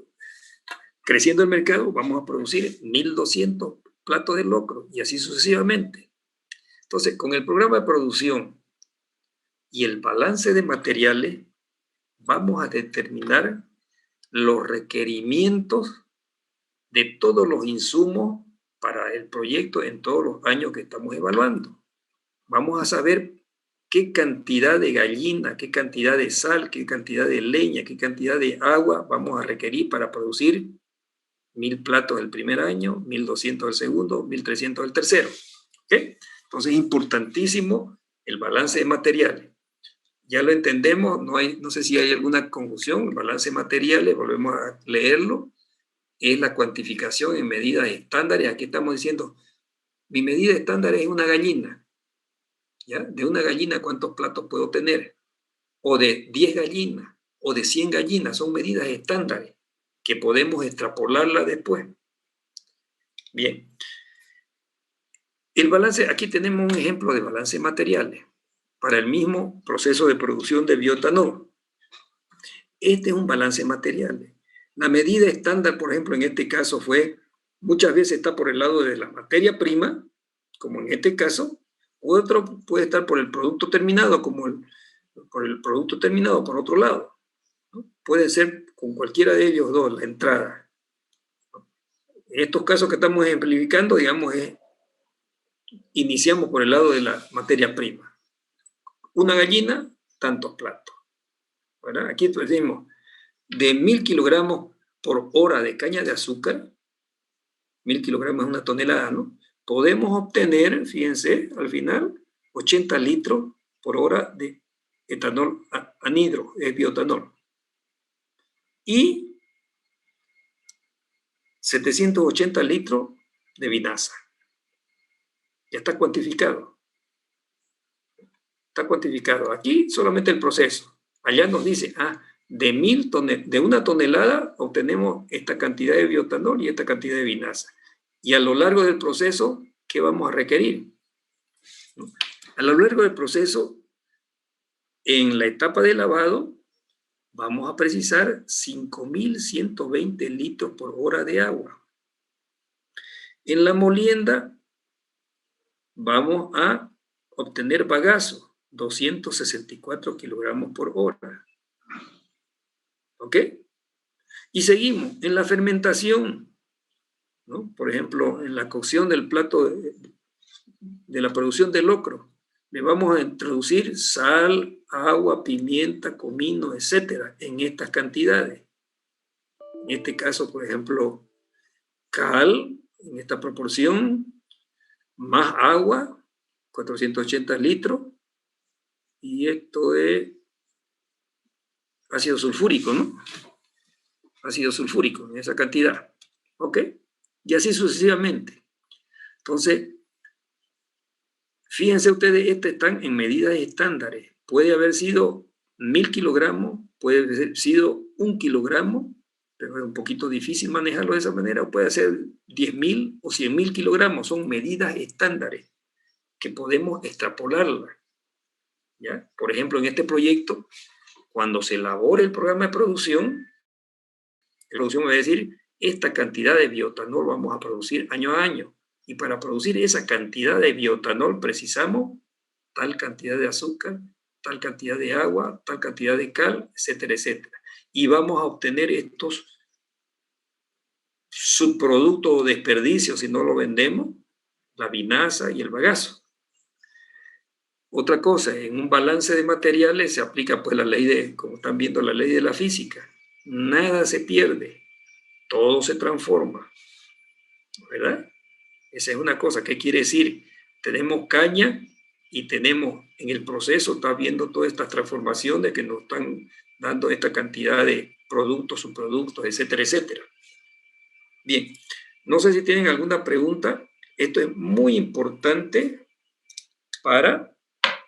creciendo el mercado, vamos a producir 1200 platos de locro y así sucesivamente. Entonces, con el programa de producción y el balance de materiales, vamos a determinar los requerimientos de todos los insumos para el proyecto en todos los años que estamos evaluando. Vamos a saber qué cantidad de gallina, qué cantidad de sal, qué cantidad de leña, qué cantidad de agua vamos a requerir para producir 1000 platos el primer año, 1200 el segundo, 1300 el tercero. ¿Okay? Entonces es importantísimo el balance de materiales. Ya lo entendemos, no sé si hay alguna confusión. El balance de materiales, volvemos a leerlo, es la cuantificación en medidas estándares. Aquí estamos diciendo, mi medida estándar es una gallina. ¿Ya? De una gallina, ¿cuántos platos puedo tener? O de 10 gallinas, o de 100 gallinas, son medidas estándares que podemos extrapolarla después. Bien. El balance, aquí tenemos un ejemplo de balance de materiales para el mismo proceso de producción de bioetanol. Este es un balance de materiales. La medida estándar, por ejemplo, en este caso muchas veces está por el lado de la materia prima, como en este caso, u otro puede estar por el producto terminado, por el producto terminado por otro lado, ¿no? Puede ser con cualquiera de ellos dos la entrada. En estos casos que estamos ejemplificando, digamos, iniciamos por el lado de la materia prima. Una gallina, tantos platos. ¿Verdad? Aquí decimos, de 1000 kilogramos por hora de caña de azúcar, 1000 kilogramos es una tonelada, ¿no? Podemos obtener, fíjense, al final, 80 litros por hora de etanol anhidro, es bioetanol. Y 780 litros de vinaza. Ya está cuantificado. Está cuantificado. Aquí solamente el proceso. Allá nos dice, de una tonelada obtenemos esta cantidad de bioetanol y esta cantidad de vinaza. Y a lo largo del proceso, ¿qué vamos a requerir? A lo largo del proceso, en la etapa de lavado, vamos a precisar 5120 litros por hora de agua. En la molienda, vamos a obtener bagazo, 264 kilogramos por hora. ¿Ok? Y seguimos en la fermentación, ¿no? Por ejemplo, en la cocción del plato de la producción de locro, le vamos a introducir sal, agua, pimienta, comino, etcétera, en estas cantidades. En este caso, por ejemplo, cal, en esta proporción, más agua, 480 litros, y esto es ácido sulfúrico, ¿no? Ácido sulfúrico en esa cantidad. ¿Ok? Y así sucesivamente. Entonces, fíjense ustedes, estas están en medidas estándares. Puede haber sido 1000 kilogramos, puede haber sido 1 kilogramo, pero es un poquito difícil manejarlo de esa manera, o puede ser 10.000 o 100.000 kilogramos. Son medidas estándares que podemos extrapolarlas. ¿Ya? Por ejemplo, en este proyecto, cuando se elabore el programa de producción, la producción va a decir, esta cantidad de bioetanol vamos a producir año a año. Y para producir esa cantidad de bioetanol precisamos tal cantidad de azúcar, tal cantidad de agua, tal cantidad de cal, etcétera, etcétera. Y vamos a obtener estos subproductos o desperdicios, si no lo vendemos, la vinaza y el bagazo. Otra cosa, en un balance de materiales se aplica pues la ley como están viendo, la ley de la física. Nada se pierde, todo se transforma, ¿verdad? Esa es una cosa. ¿Qué quiere decir? Tenemos caña y tenemos en el proceso, está viendo todas estas transformaciones que nos están dando esta cantidad de productos, subproductos, etcétera, etcétera. Bien, no sé si tienen alguna pregunta Esto es muy importante para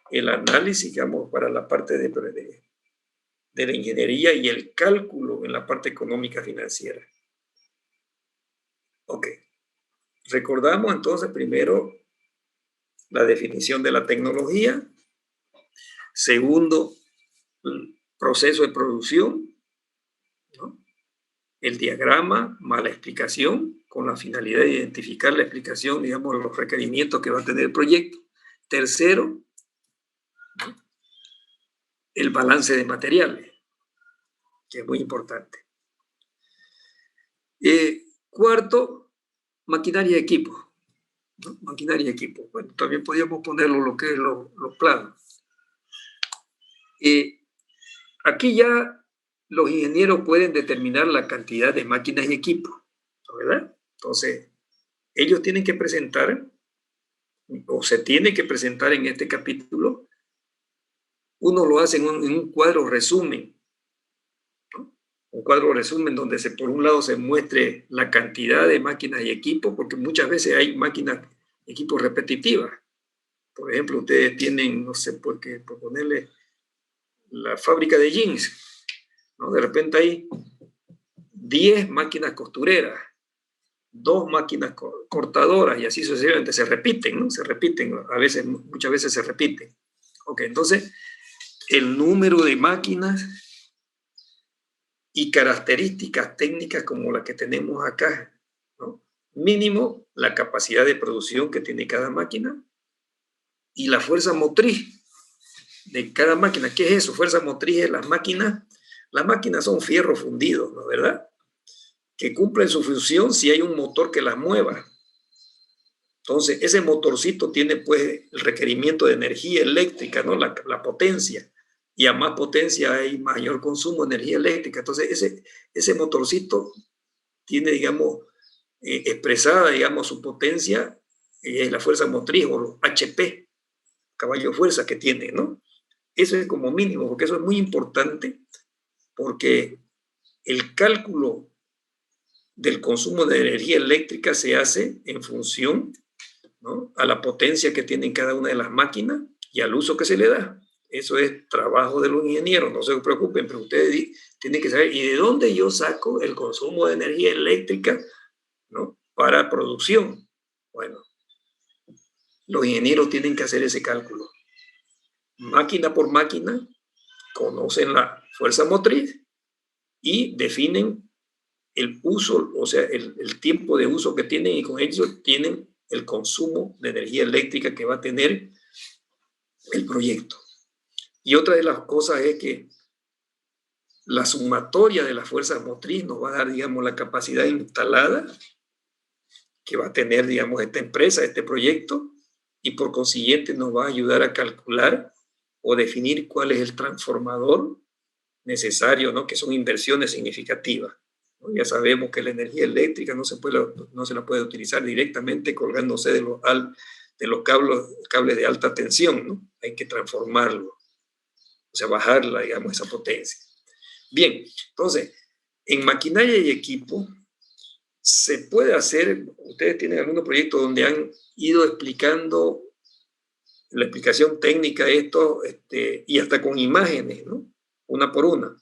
el análisis, digamos, para la parte de la ingeniería y el cálculo en la parte económica financiera. Ok. Recordamos entonces primero la definición de la tecnología. Segundo, el proceso de producción, ¿no? El diagrama más la explicación, con la finalidad de identificar la explicación, digamos, los requerimientos que va a tener el proyecto. Tercero, ¿no? El balance de materiales, que es muy importante. Cuarto, maquinaria y equipo, ¿no? Maquinaria y equipo. Bueno, también podríamos ponerlo lo que es los planos. Aquí ya los ingenieros pueden determinar la cantidad de máquinas y equipos, ¿verdad? Entonces, ellos tienen que presentar, o se tiene que presentar en este capítulo, uno lo hace en un cuadro resumen, ¿no? Un cuadro resumen donde por un lado se muestre la cantidad de máquinas y equipos, porque muchas veces hay máquinas, equipos repetitivas. Por ejemplo, ustedes tienen, no sé, por ponerle la fábrica de jeans, ¿no? De repente hay 10 máquinas costureras, 2 máquinas cortadoras y así sucesivamente, se repiten, ¿no? Se repiten, a veces, muchas veces se repiten. Ok, entonces, el número de máquinas y características técnicas como la que tenemos acá, ¿no? Mínimo, la capacidad de producción que tiene cada máquina y la fuerza motriz de cada máquina. ¿Qué es eso? Fuerza motriz de las máquinas son fierros fundidos, ¿no? ¿Verdad? Que cumplen su función si hay un motor que las mueva. Entonces, ese motorcito tiene pues el requerimiento de energía eléctrica, ¿no? La potencia. Y a más potencia hay mayor consumo de energía eléctrica. Entonces, ese motorcito tiene, digamos, expresada, digamos, su potencia, es la fuerza motriz o los HP, caballo de fuerza que tiene, ¿no? Eso es como mínimo, porque eso es muy importante, porque el cálculo del consumo de energía eléctrica se hace en función, ¿no?, a la potencia que tienen cada una de las máquinas y al uso que se le da. Eso es trabajo de los ingenieros, no se preocupen, pero ustedes tienen que saber, ¿y de dónde yo saco el consumo de energía eléctrica, ¿no?, para producción? Bueno, los ingenieros tienen que hacer ese cálculo. Máquina por máquina, conocen la fuerza motriz y definen el uso, o sea, el tiempo de uso que tienen, y con ello tienen el consumo de energía eléctrica que va a tener el proyecto. Y otra de las cosas es que la sumatoria de las fuerzas motriz nos va a dar, digamos, la capacidad instalada que va a tener, digamos, esta empresa, este proyecto, y por consiguiente nos va a ayudar a calcular o definir cuál es el transformador necesario, ¿no?, que son inversiones significativas, ¿no? Ya sabemos que la energía eléctrica no se la puede utilizar directamente colgándose de los cables de alta tensión, ¿no? Hay que transformarlo, o sea, bajarla, digamos, esa potencia. Bien, entonces, en maquinaria y equipo se puede hacer, ustedes tienen algunos proyectos donde han ido explicando la explicación técnica de esto, y hasta con imágenes, ¿no?, una por una,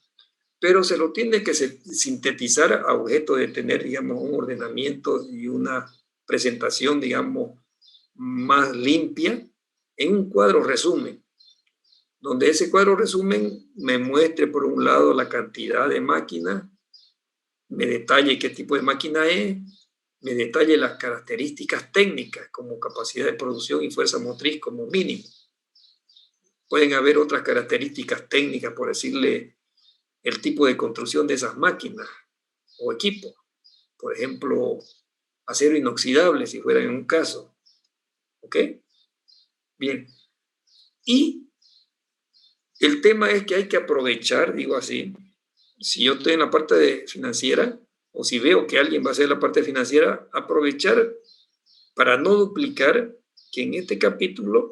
pero se lo tiene que sintetizar a objeto de tener, digamos, un ordenamiento y una presentación, digamos, más limpia en un cuadro resumen, donde ese cuadro resumen me muestre por un lado la cantidad de máquinas, me detalle qué tipo de máquina es, me detalle las características técnicas como capacidad de producción y fuerza motriz como mínimo. Pueden haber otras características técnicas, por decirle, el tipo de construcción de esas máquinas o equipos. Por ejemplo, acero inoxidable, si fuera en un caso. ¿Ok? Bien. Y el tema es que hay que aprovechar, digo así, si yo estoy en la parte financiera, o si veo que alguien va a hacer la parte financiera, aprovechar para no duplicar, que en este capítulo,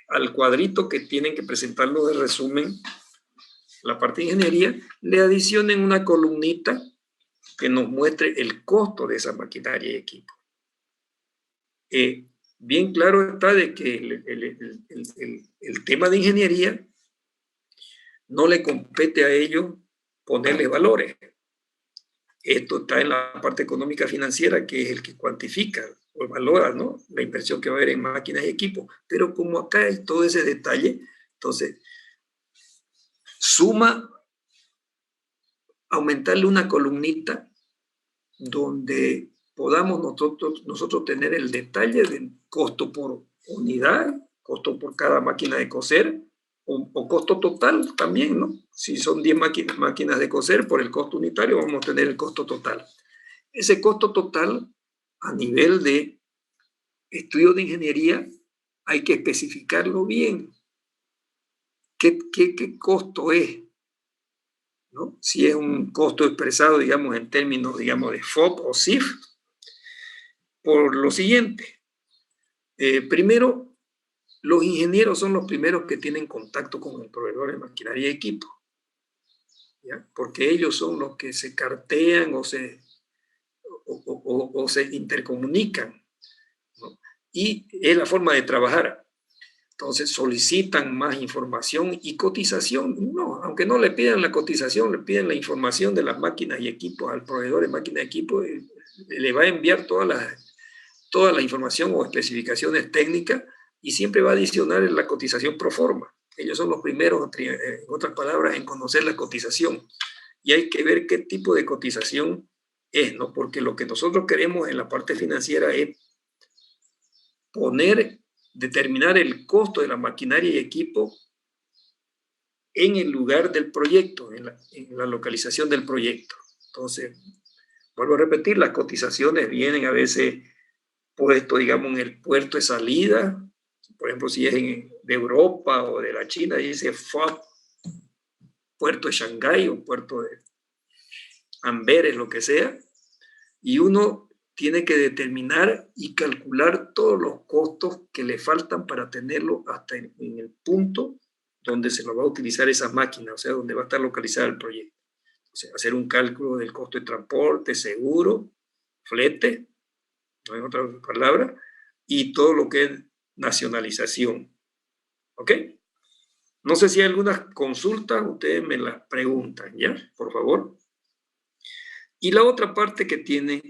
al cuadrito que tienen que presentarlo de resumen, la parte de ingeniería, le adicionen una columnita que nos muestre el costo de esa maquinaria y equipo. bien claro está de que el tema de ingeniería no le compete a ellos ponerle valores. Esto está en la parte económica financiera, que es el que cuantifica o valora, ¿no?, la inversión que va a haber en máquinas y equipos. Pero como acá hay todo ese detalle, entonces suma aumentarle una columnita donde podamos nosotros tener el detalle del costo por unidad, costo por cada máquina de coser, o costo total también, ¿no? Si son 10 máquinas de coser, por el costo unitario vamos a tener el costo total. Ese costo total, a nivel de estudio de ingeniería, hay que especificarlo bien. ¿Qué costo es? ¿No? Si es un costo expresado, digamos, en términos, digamos, de FOB o CIF, por lo siguiente. Primero, los ingenieros son los primeros que tienen contacto con el proveedor de maquinaria y equipo, ¿ya? Porque ellos son los que se cartean o se intercomunican, ¿no? Y es la forma de trabajar. Entonces solicitan más información y cotización. No, aunque no le pidan la cotización, le piden la información de las máquinas y equipos al proveedor de máquinas y equipos, le va a enviar toda la información o especificaciones técnicas y siempre va a adicionar en la cotización pro forma. Ellos son los primeros, en otras palabras, en conocer la cotización. Y hay que ver qué tipo de cotización es, ¿no? Porque lo que nosotros queremos en la parte financiera es determinar el costo de la maquinaria y equipo en el lugar del proyecto, en la localización del proyecto. Entonces, vuelvo a repetir, las cotizaciones vienen a veces puesto, digamos, en el puerto de salida. Por ejemplo, si es de Europa o de la China, dice FOB, puerto de Shanghái o puerto de Amberes, lo que sea, y uno tiene que determinar y calcular todos los costos que le faltan para tenerlo hasta en el punto donde se lo va a utilizar esa máquina, o sea, donde va a estar localizado el proyecto. O sea, hacer un cálculo del costo de transporte, seguro, flete, no hay otra palabra, y todo lo que es nacionalización. ¿Ok? No sé si hay algunas consultas, ustedes me las preguntan, ¿ya? Por favor. Y la otra parte que tiene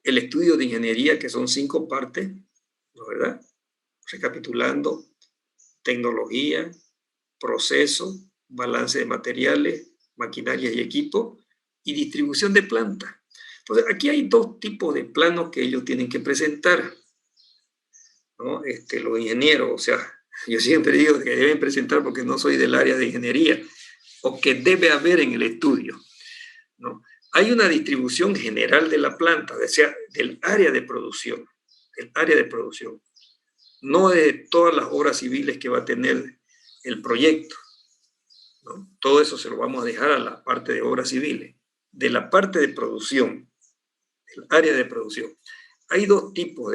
el estudio de ingeniería, que son 5 partes, ¿no, verdad? Recapitulando: tecnología, proceso, balance de materiales, maquinaria y equipo, y distribución de planta. Entonces, aquí hay 2 tipos de planos que ellos tienen que presentar, ¿no? Los ingenieros, o sea, yo siempre digo que deben presentar, porque no soy del área de ingeniería, o que debe haber en el estudio, ¿no? Hay una distribución general de la planta, o sea, del área de producción, no de todas las obras civiles que va a tener el proyecto, ¿no? Todo eso se lo vamos a dejar a la parte de obras civiles. De la parte de producción, el área de producción, hay 2 tipos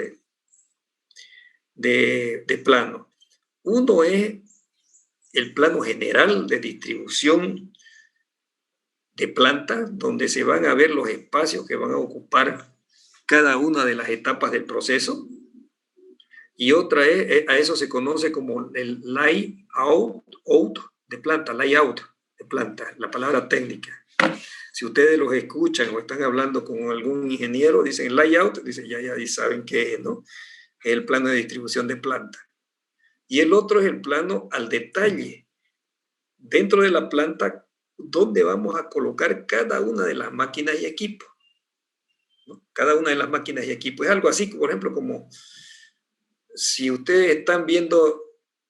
de plano. Uno es el plano general de distribución de plantas, donde se van a ver los espacios que van a ocupar cada una de las etapas del proceso. Y otra es, a eso se conoce como el layout de planta, la palabra técnica. Si ustedes los escuchan o están hablando con algún ingeniero, dicen layout, dicen ya saben qué es, ¿no? Es el plano de distribución de planta. Y el otro es el plano al detalle. Dentro de la planta, ¿dónde vamos a colocar cada una de las máquinas y equipos? ¿No? Cada una de las máquinas y equipos. Es algo así, por ejemplo, como si ustedes están viendo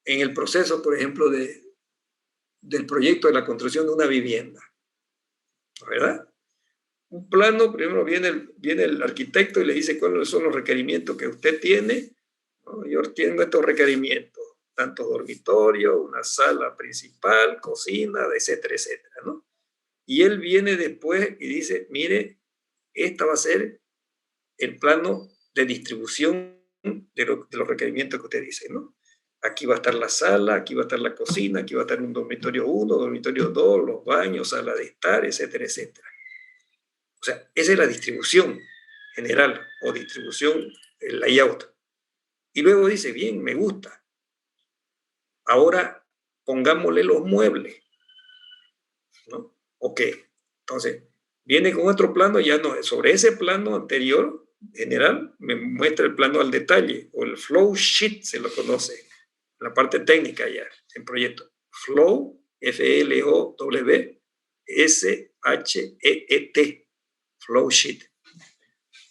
en el proceso, por ejemplo, del proyecto de la construcción de una vivienda, ¿verdad? Un plano, primero viene el arquitecto y le dice cuáles son los requerimientos que usted tiene, ¿no? Yo tengo estos requerimientos, tantos dormitorios, una sala principal, cocina, etcétera, etcétera, ¿no? Y él viene después y dice, mire, esta va a ser el plano de distribución de los requerimientos que usted dice, ¿no? Aquí va a estar la sala, aquí va a estar la cocina, aquí va a estar un dormitorio 1, dormitorio 2, los baños, sala de estar, etcétera, etcétera. O sea, esa es la distribución general o distribución, el layout. Y luego dice, bien, me gusta. Ahora pongámosle los muebles, ¿no? Ok, entonces viene con otro plano, ya no, sobre ese plano anterior, general, me muestra el plano al detalle, o el flow sheet se lo conoce, la parte técnica ya, en proyecto. Flow, F-L-O-W, S-H-E-E-T, flow sheet.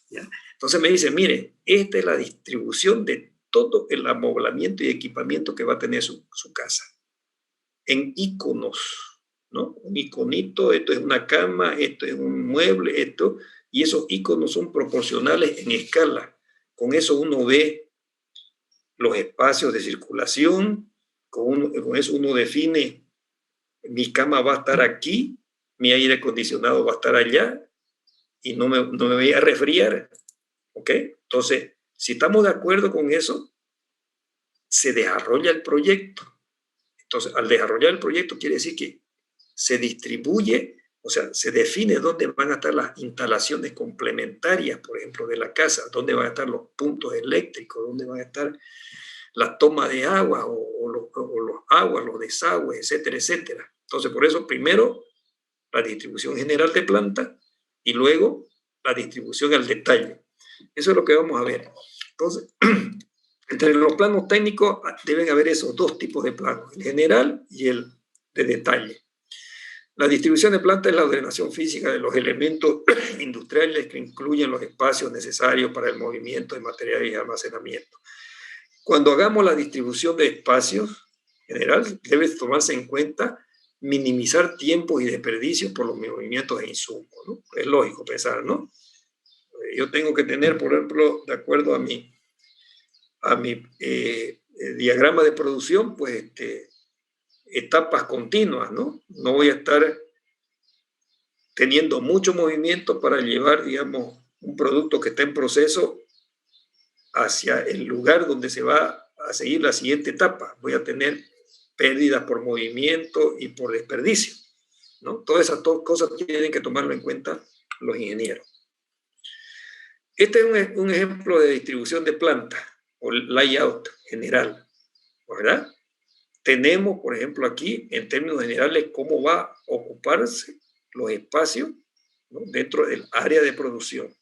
¿Ya? Entonces me dice, mire, esta es la distribución de todo el amoblamiento y equipamiento que va a tener su casa. En iconos, ¿no? Un iconito, esto es una cama, esto es un mueble, esto, y esos iconos son proporcionales en escala. Con eso uno ve los espacios de circulación, con eso uno define, mi cama va a estar aquí, mi aire acondicionado va a estar allá, y no me voy a resfriar, ¿ok? Entonces, si estamos de acuerdo con eso, se desarrolla el proyecto. Entonces, al desarrollar el proyecto quiere decir que se distribuye, o sea, se define dónde van a estar las instalaciones complementarias, por ejemplo, de la casa, dónde van a estar los puntos eléctricos, dónde van a estar la toma de agua o los aguas, los desagües, etcétera, etcétera. Entonces, por eso, primero, la distribución general de planta y luego la distribución al detalle. Eso es lo que vamos a ver. Entonces, entre los planos técnicos deben haber esos dos tipos de planos, el general y el de detalle. La distribución de planta es la ordenación física de los elementos industriales que incluyen los espacios necesarios para el movimiento de materiales y almacenamiento. Cuando hagamos la distribución de espacios general, debe tomarse en cuenta minimizar tiempos y desperdicios por los movimientos de insumos, ¿no? Es lógico pensar, ¿no? Yo tengo que tener, por ejemplo, de acuerdo a mi diagrama de producción, pues etapas continuas, ¿no? No voy a estar teniendo mucho movimiento para llevar, digamos, un producto que está en proceso hacia el lugar donde se va a seguir la siguiente etapa. Voy a tener pérdidas por movimiento y por desperdicio, ¿no? Todas esas cosas tienen que tomarlo en cuenta los ingenieros. Este es un ejemplo de distribución de planta o layout general, ¿verdad? Tenemos, por ejemplo, aquí, en términos generales, cómo va a ocuparse los espacios, ¿no? Dentro del área de producción.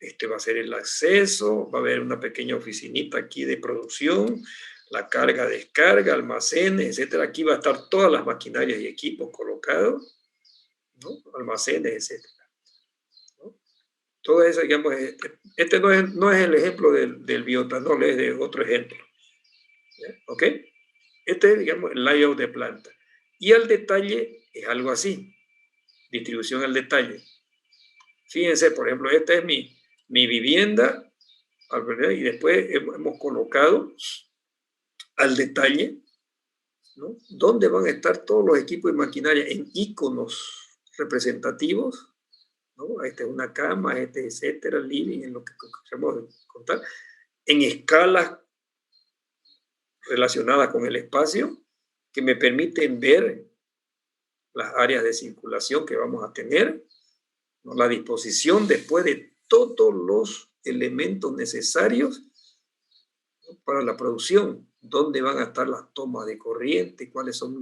Este va a ser el acceso, va a haber una pequeña oficinita aquí de producción, la carga, descarga, almacenes, etcétera. Aquí va a estar todas las maquinarias y equipos colocados, ¿no? Almacenes, etcétera. ¿No? Todo eso, digamos, este no es el ejemplo del bioetanol, es de otro ejemplo. ¿Ya? ¿Ok? Este es, digamos, el layout de planta. Y al detalle es algo así, distribución al detalle. Fíjense, por ejemplo, esta es mi vivienda, y después hemos colocado al detalle, ¿no? Dónde van a estar todos los equipos y maquinaria en iconos representativos, ¿no? Esta es una cama, etcétera, living, en lo que queremos contar, en escalas relacionadas con el espacio, que me permiten ver las áreas de circulación que vamos a tener, ¿no? La disposición después de todos los elementos necesarios, ¿no? Para la producción, dónde van a estar las tomas de corriente, cuáles son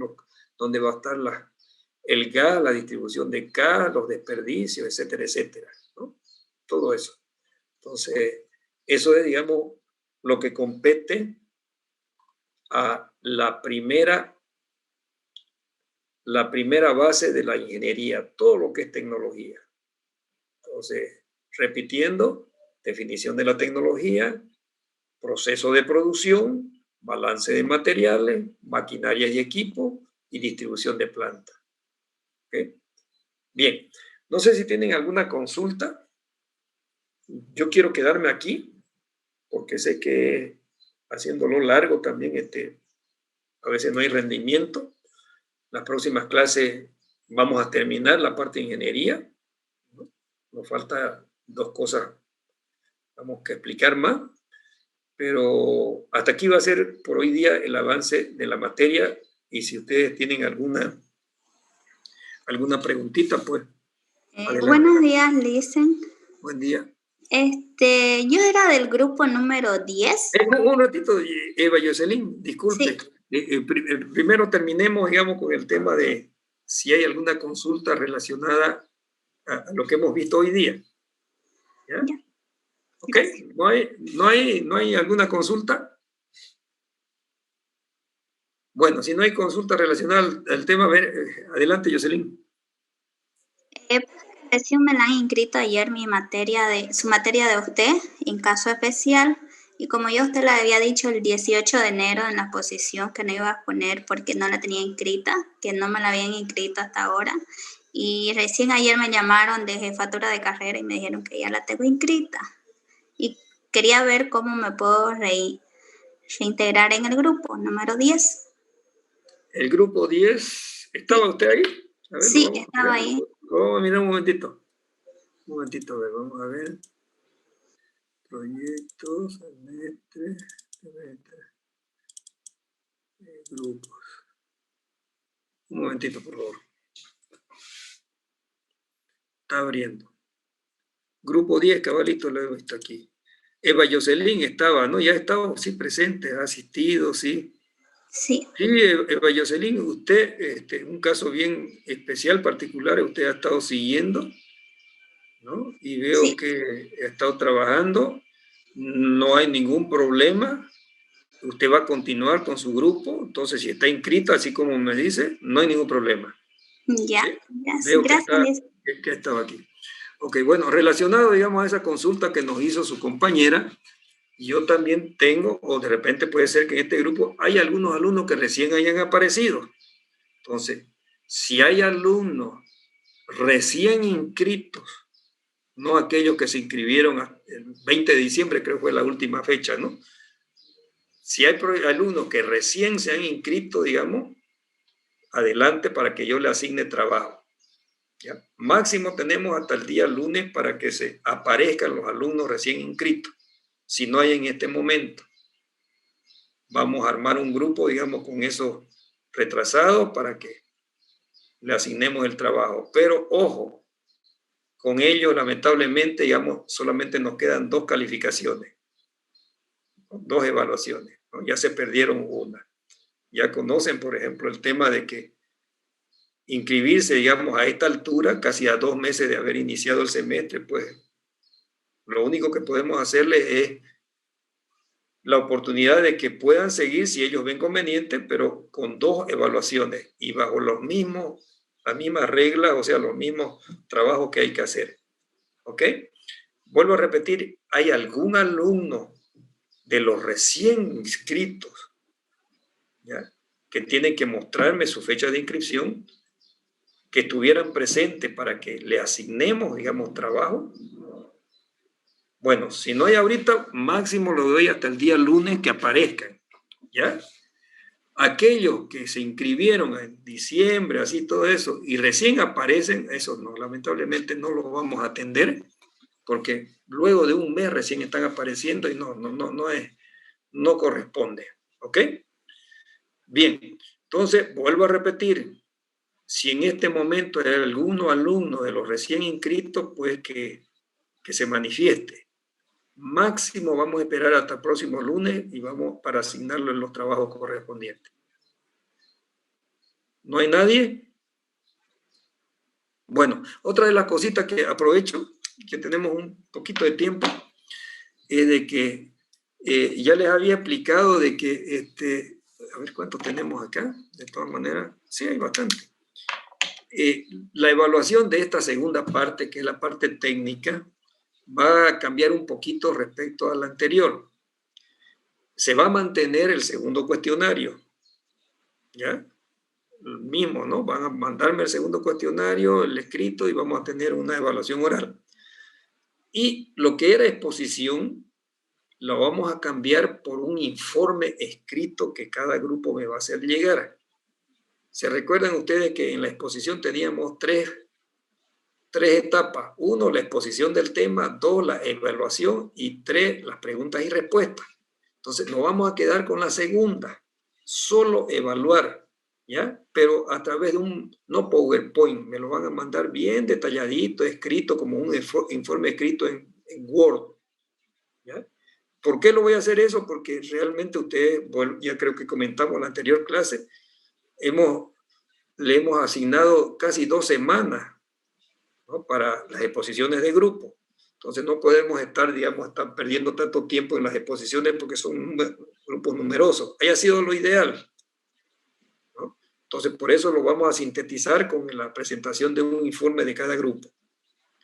dónde va a estar el gas, la distribución de gas, los desperdicios, etcétera, etcétera, ¿no? Todo eso. Entonces, eso es, digamos, lo que compete a la primera base de la ingeniería, todo lo que es tecnología. Entonces, repitiendo, definición de la tecnología, proceso de producción, balance de materiales, maquinarias y equipos y distribución de planta. ¿Okay? Bien, no sé si tienen alguna consulta. Yo quiero quedarme aquí porque sé que haciéndolo largo también a veces no hay rendimiento. Las próximas clases vamos a terminar la parte de ingeniería, ¿no? Nos falta 2 cosas, vamos que explicar más, pero hasta aquí va a ser por hoy día el avance de la materia, y si ustedes tienen alguna preguntita, pues adelante. Buenos días, Listen. Buen día. Yo era del grupo número 10. Un ratito, Eva Jocelyn, disculpe. Sí. Primero terminemos, digamos, con el tema de si hay alguna consulta relacionada a lo que hemos visto hoy día. ¿Ya? Ya. ¿Ok? ¿No hay alguna consulta? Bueno, si no hay consulta relacionada al tema, a ver, adelante, Jocelyn. Recién me la han inscrito ayer su materia de usted, en caso especial, y como yo a usted le había dicho el 18 de enero en la exposición que no iba a poner porque no la tenía inscrita, que no me la habían inscrito hasta ahora, y recién ayer me llamaron de jefatura de carrera y me dijeron que ya la tengo inscrita, y quería ver cómo me puedo reintegrar en el grupo número 10. El grupo 10, ¿estaba usted ahí? A ver, sí, estaba ahí. Vamos a mirar un momentito. Un momentito, a ver, vamos a ver. Proyectos, semestre, grupos. Un momentito, por favor. Está abriendo. Grupo 10, cabalito, lo he visto aquí. Eva Jocelyn estaba, ¿no? Ya estaba, sí, presente, ha asistido, sí. Sí. Sí, Eva Jocelyn, usted, un caso bien especial, particular, usted ha estado siguiendo, ¿no? Y veo que ha estado trabajando, no hay ningún problema, usted va a continuar con su grupo, entonces si está inscrita, así como me dice, no hay ningún problema. Ya, ¿Sí? gracias. Veo que estaba aquí. Ok, bueno, relacionado, digamos, a esa consulta que nos hizo su compañera, yo también tengo, o de repente puede ser que en este grupo hay algunos alumnos que recién hayan aparecido. Entonces, si hay alumnos recién inscritos, no aquellos que se inscribieron el 20 de diciembre, creo que fue la última fecha, ¿no? Si hay alumnos que recién se han inscrito, digamos, adelante para que yo le asigne trabajo. ¿Ya? Máximo tenemos hasta el día lunes para que se aparezcan los alumnos recién inscritos. Si no hay en este momento, vamos a armar un grupo, digamos, con esos retrasados para que le asignemos el trabajo. Pero ojo, con ellos lamentablemente, digamos, solamente nos quedan 2 calificaciones, 2 evaluaciones, ¿no? Ya se perdieron una. Ya conocen, por ejemplo, el tema de que inscribirse, digamos, a esta altura, casi a 2 meses de haber iniciado el semestre, pues lo único que podemos hacerles es la oportunidad de que puedan seguir si ellos ven conveniente, pero con 2 evaluaciones y bajo las mismas reglas, o sea, los mismos trabajos que hay que hacer. ¿Ok? Vuelvo a repetir, ¿hay algún alumno de los recién inscritos, ¿ya?, que tienen que mostrarme su fecha de inscripción, que estuvieran presentes para que le asignemos, digamos, trabajo? Bueno, si no hay ahorita, máximo lo doy hasta el día lunes que aparezcan, ¿ya? Aquellos que se inscribieron en diciembre, así todo eso, y recién aparecen, eso no, lamentablemente no lo vamos a atender, porque luego de un mes recién están apareciendo y no corresponde, ¿ok? Bien, entonces vuelvo a repetir, si en este momento hay alguno alumno de los recién inscritos, pues que se manifieste. Máximo vamos a esperar hasta el próximo lunes y vamos para asignarlo en los trabajos correspondientes. ¿No hay nadie? Bueno, otra de las cositas que aprovecho, que tenemos un poquito de tiempo, es de que ya les había explicado de que, a ver cuánto tenemos acá, de todas maneras, sí hay bastante. La evaluación de esta segunda parte, que es la parte técnica, va a cambiar un poquito respecto a la anterior. Se va a mantener el segundo cuestionario, ¿ya? El mismo, ¿no? Van a mandarme el segundo cuestionario, el escrito, y vamos a tener una evaluación oral. Y lo que era exposición, lo vamos a cambiar por un informe escrito que cada grupo me va a hacer llegar. ¿Se recuerdan ustedes que en la exposición teníamos tres etapas? 1, la exposición del tema; 2, la evaluación; y 3, las preguntas y respuestas. Entonces, nos vamos a quedar con la segunda, solo evaluar, ¿ya? Pero a través de no PowerPoint, me lo van a mandar bien detalladito, escrito, como un informe escrito en Word. ¿Ya? ¿Por qué lo voy a hacer eso? Porque realmente ustedes, bueno, ya creo que comentamos en la anterior clase, le hemos asignado casi 2 semanas, ¿no?, para las exposiciones de grupo. Entonces no podemos estar, digamos, perdiendo tanto tiempo en las exposiciones porque son grupos numerosos. Haya sido lo ideal, ¿no? Entonces por eso lo vamos a sintetizar con la presentación de un informe de cada grupo.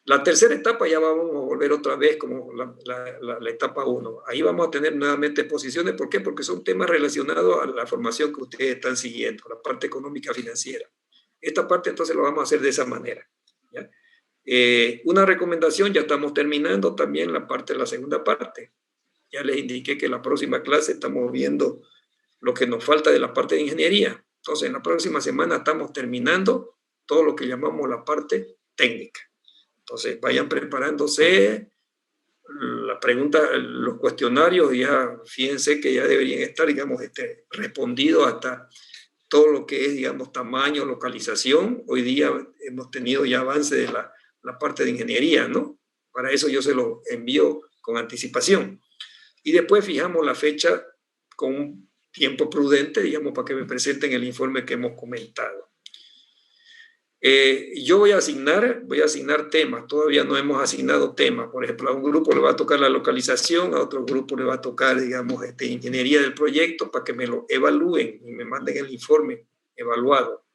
La tercera etapa ya vamos a volver otra vez como la etapa 1. Ahí vamos a tener nuevamente exposiciones. ¿Por qué? Porque son temas relacionados a la formación que ustedes están siguiendo, la parte económica financiera. Esta parte entonces lo vamos a hacer de esa manera, ¿ya? Una recomendación, ya estamos terminando también la parte de la segunda parte. Ya les indiqué que la próxima clase estamos viendo lo que nos falta de la parte de ingeniería. Entonces, en la próxima semana estamos terminando todo lo que llamamos la parte técnica. Entonces, vayan preparándose. La pregunta, los cuestionarios, ya fíjense que ya deberían estar, digamos, respondidos hasta todo lo que es, digamos, tamaño, localización. Hoy día hemos tenido ya avance de la parte de ingeniería, ¿no? Para eso yo se lo envío con anticipación. Y después fijamos la fecha con un tiempo prudente, digamos, para que me presenten el informe que hemos comentado. Yo voy a asignar temas. Todavía no hemos asignado temas. Por ejemplo, a un grupo le va a tocar la localización, a otro grupo le va a tocar, digamos, ingeniería del proyecto, para que me lo evalúen y me manden el informe evaluado.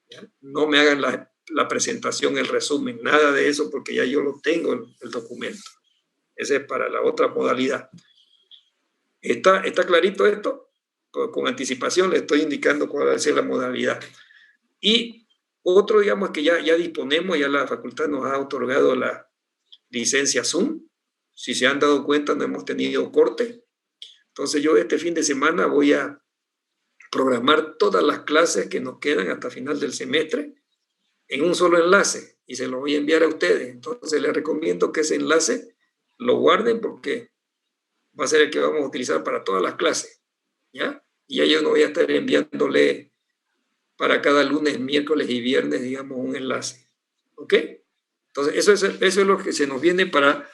¿Ya? No me hagan la presentación, el resumen, nada de eso, porque ya yo lo tengo en el documento. Ese es para la otra modalidad. ¿Está clarito esto? Con anticipación le estoy indicando cuál va a ser la modalidad. Y otro, digamos, que ya disponemos, ya la facultad nos ha otorgado la licencia Zoom. Si se han dado cuenta, no hemos tenido corte. Entonces yo este fin de semana voy a programar todas las clases que nos quedan hasta final del semestre en un solo enlace y se lo voy a enviar a ustedes. Entonces les recomiendo que ese enlace lo guarden porque va a ser el que vamos a utilizar para todas las clases, ¿ya? Y ya yo no voy a estar enviándole para cada lunes, miércoles y viernes, digamos, un enlace, ¿ok? Entonces eso es lo que se nos viene para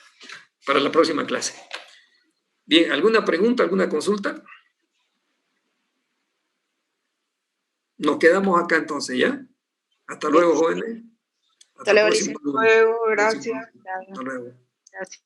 la próxima clase. Bien, ¿alguna pregunta, alguna consulta? Nos quedamos acá entonces, ¿ya? Hasta luego, jóvenes. Hasta luego, gracias. Hasta luego. Gracias.